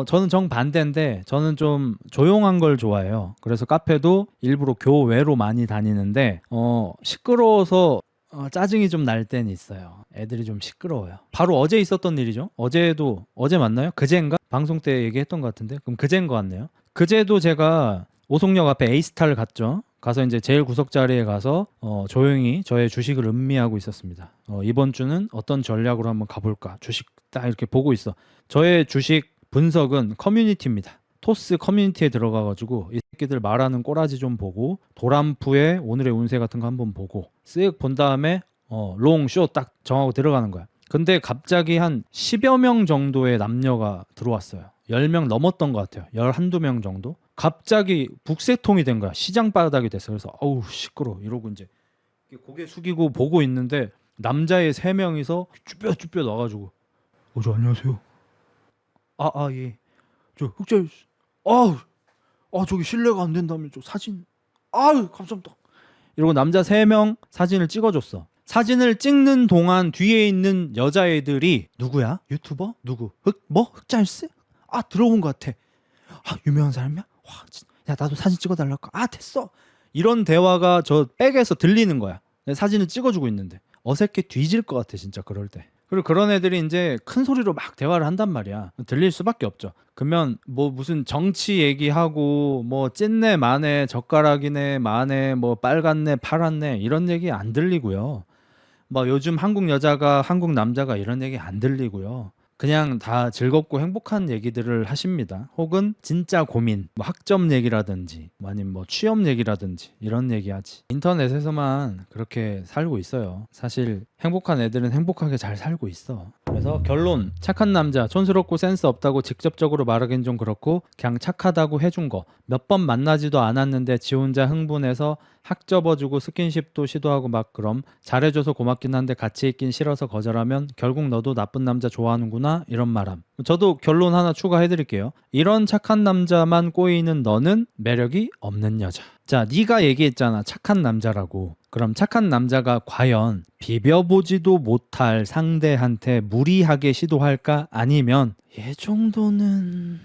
[SPEAKER 2] 저는 정반대인데 저는 좀 조용한 걸 좋아해요. 그래서 카페도 일부러 교외로 많이 다니는데 시끄러워서 짜증이 좀 날 때는 있어요. 애들이 좀 시끄러워요. 바로 어제 있었던 일이죠. 어제 맞나요? 그제인가? 방송 때 얘기했던 것 같은데 그럼 그제인 것 같네요. 그제도 제가 오송역 앞에 에이스타를 갔죠. 가서 이제 제일 구석 자리에 가서 조용히 저의 주식을 음미하고 있었습니다. 이번 주는 어떤 전략으로 한번 가볼까? 주식 딱 이렇게 보고 있어. 저의 주식 분석은 커뮤니티입니다. 토스 커뮤니티에 들어가가지고 이 새끼들 말하는 꼬라지 좀 보고 도람프의 오늘의 운세 같은 거 한번 보고 쓱 본 다음에 롱, 쇼 딱 정하고 들어가는 거야. 근데 갑자기 한 10여 명 정도의 남녀가 들어왔어요. 10명 넘었던 것 같아요. 11~2명 정도. 갑자기 북새통이 된 거야. 시장 바닥이 됐어. 그래서 어우 시끄러 이러고 이제 고개 숙이고 보고 있는데 남자애 3명이서 쭈뼛쭈뼛 와가지고 저 안녕하세요. 예. 저 흑자 저기 실례가 안 된다면 저 사진 감사합니다. 이러고 남자 3명 사진을 찍어줬어. 사진을 찍는 동안 뒤에 있는 여자애들이 누구야? 유튜버? 누구? 흑잘스? 들어본 것 같아. 유명한 사람이야? 야 나도 사진 찍어달랄까? 됐어. 이런 대화가 저 백에서 들리는 거야. 내가 사진을 찍어주고 있는데 어색해 뒤질 것 같아 진짜 그럴 때. 그리고 그런 애들이 이제 큰 소리로 막 대화를 한단 말이야. 들릴 수밖에 없죠. 그러면 뭐 무슨 정치 얘기하고 뭐 찐내 마네 젓가락이네 마네 뭐 빨갛네 파랗네 이런 얘기 안 들리고요. 뭐 요즘 한국 여자가 한국 남자가 이런 얘기 안 들리고요. 그냥 다 즐겁고 행복한 얘기들을 하십니다. 혹은 진짜 고민, 뭐 학점 얘기라든지 아니면 뭐 취업 얘기라든지 이런 얘기하지. 인터넷에서만 그렇게 살고 있어요. 사실 행복한 애들은 행복하게 잘 살고 있어. 그래서 결론, 착한 남자, 촌스럽고 센스 없다고 직접적으로 말하긴 좀 그렇고 그냥 착하다고 해준 거. 몇 번 만나지도 않았는데 지 혼자 흥분해서 학 접어주고 스킨십도 시도하고 막 그럼 잘해줘서 고맙긴 한데 같이 있긴 싫어서 거절하면 결국 너도 나쁜 남자 좋아하는구나 이런 말함. 저도 결론 하나 추가해드릴게요. 이런 착한 남자만 꼬이는 너는 매력이 없는 여자. 자, 네가 얘기했잖아 착한 남자라고. 그럼 착한 남자가 과연 비벼보지도 못할 상대한테 무리하게 시도할까? 아니면 이 정도는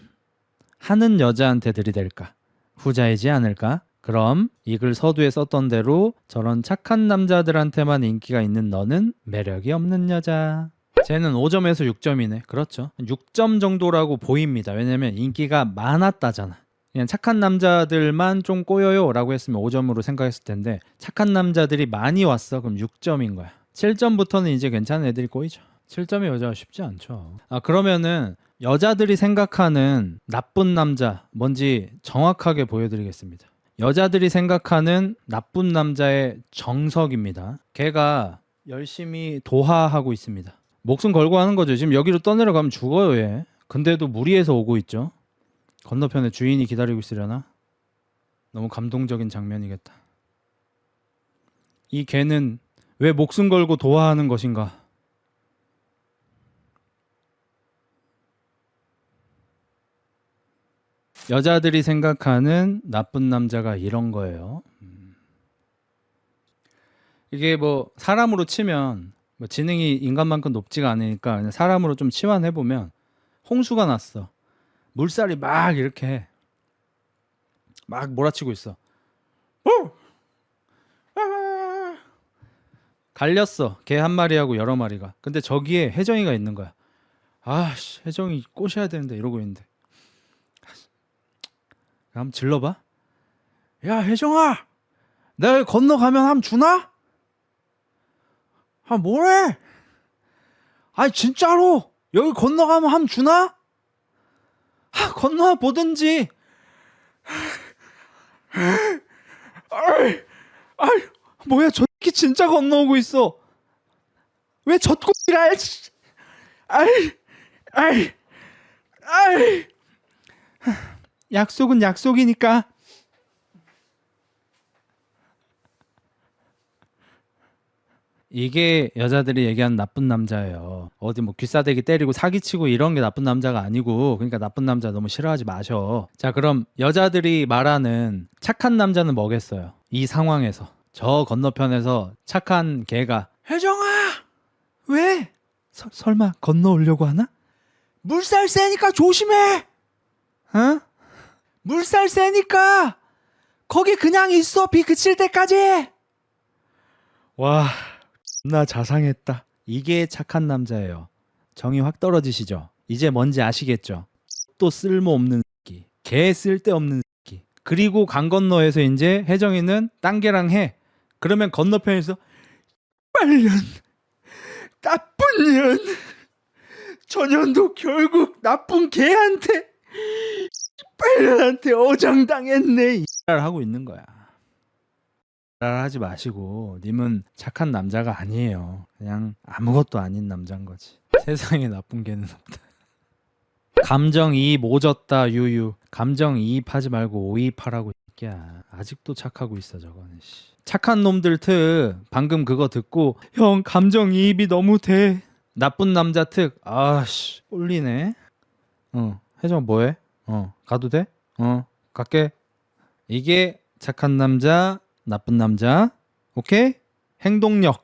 [SPEAKER 2] 하는 여자한테 들이댈까? 후자이지 않을까? 그럼 이 글 서두에 썼던 대로 저런 착한 남자들한테만 인기가 있는 너는 매력이 없는 여자. 쟤는 5점에서 6점이네. 그렇죠. 6점 정도라고 보입니다. 왜냐면 인기가 많았다잖아. 그냥 착한 남자들만 좀 꼬여요 라고 했으면 5점으로 생각했을 텐데 착한 남자들이 많이 왔어. 그럼 6점인 거야. 7점부터는 이제 괜찮은 애들이 꼬이죠. 7점의 여자가 쉽지 않죠. 그러면은 여자들이 생각하는 나쁜 남자 뭔지 정확하게 보여드리겠습니다. 여자들이 생각하는 나쁜 남자의 정석입니다. 걔가 열심히 도하하고 있습니다. 목숨 걸고 하는 거죠. 지금 여기로 떠내려가면 죽어요 얘. 근데도 무리해서 오고 있죠. 건너편에 주인이 기다리고 있으려나? 너무 감동적인 장면이겠다. 이 개는 왜 목숨 걸고 도하하는 것인가? 여자들이 생각하는 나쁜 남자가 이런 거예요. 이게 뭐 사람으로 치면 뭐 지능이 인간만큼 높지가 않으니까 그냥 사람으로 좀 치환해 보면 홍수가 났어. 물살이 막 이렇게 막 몰아치고 있어. 갈렸어. 개 한 마리하고 여러 마리가. 근데 저기에 혜정이가 있는 거야. 혜정이 꼬셔야 되는데 이러고 있는데. 한번 질러봐. 야 혜정아, 내가 건너가면 한번 주나? 뭐래? 진짜로 여기 건너가면 함 주나? 건너와 보든지. 뭐야 저 새끼 진짜 건너오고 있어. 왜 젖고기라? 약속은 약속이니까. 이게 여자들이 얘기하는 나쁜 남자예요. 어디 뭐 귀싸대기 때리고 사기치고 이런 게 나쁜 남자가 아니고, 그러니까 나쁜 남자 너무 싫어하지 마셔. 자, 그럼 여자들이 말하는 착한 남자는 뭐겠어요? 이 상황에서 저 건너편에서 착한 개가 혜정아 왜? 설마 건너오려고 하나? 물살 세니까 조심해. 어? 물살 세니까 거기 그냥 있어. 비 그칠 때까지. 와, 나 자상했다. 이게 착한 남자예요. 정이 확 떨어지시죠? 이제 뭔지 아시겠죠? 또 쓸모없는 새끼. 개 쓸데없는 새끼. 그리고 강 건너에서 이제 혜정이는 딴 개랑 해. 그러면 건너편에서 빨년 나쁜 년 저 년도 결국 나쁜 개한테 빨년한테 어장당했네 이 하고 있는 거야. 하지 마시고 님은 착한 남자가 아니에요. 그냥 아무것도 아닌 남자인 거지. 세상에 나쁜 개는 없다. 감정이입 오졌다 유유. 감정이입하지 말고 오입하라고 새끼야. 아직도 착하고 있어 저거는. 착한 놈들 특 방금 그거 듣고 형 감정이입이 너무 돼. 나쁜 남자 특 아씨 꼴리네. 혜정 뭐해? 가도 돼? 갈게. 이게 착한 남자 나쁜 남자. 오케이? 행동력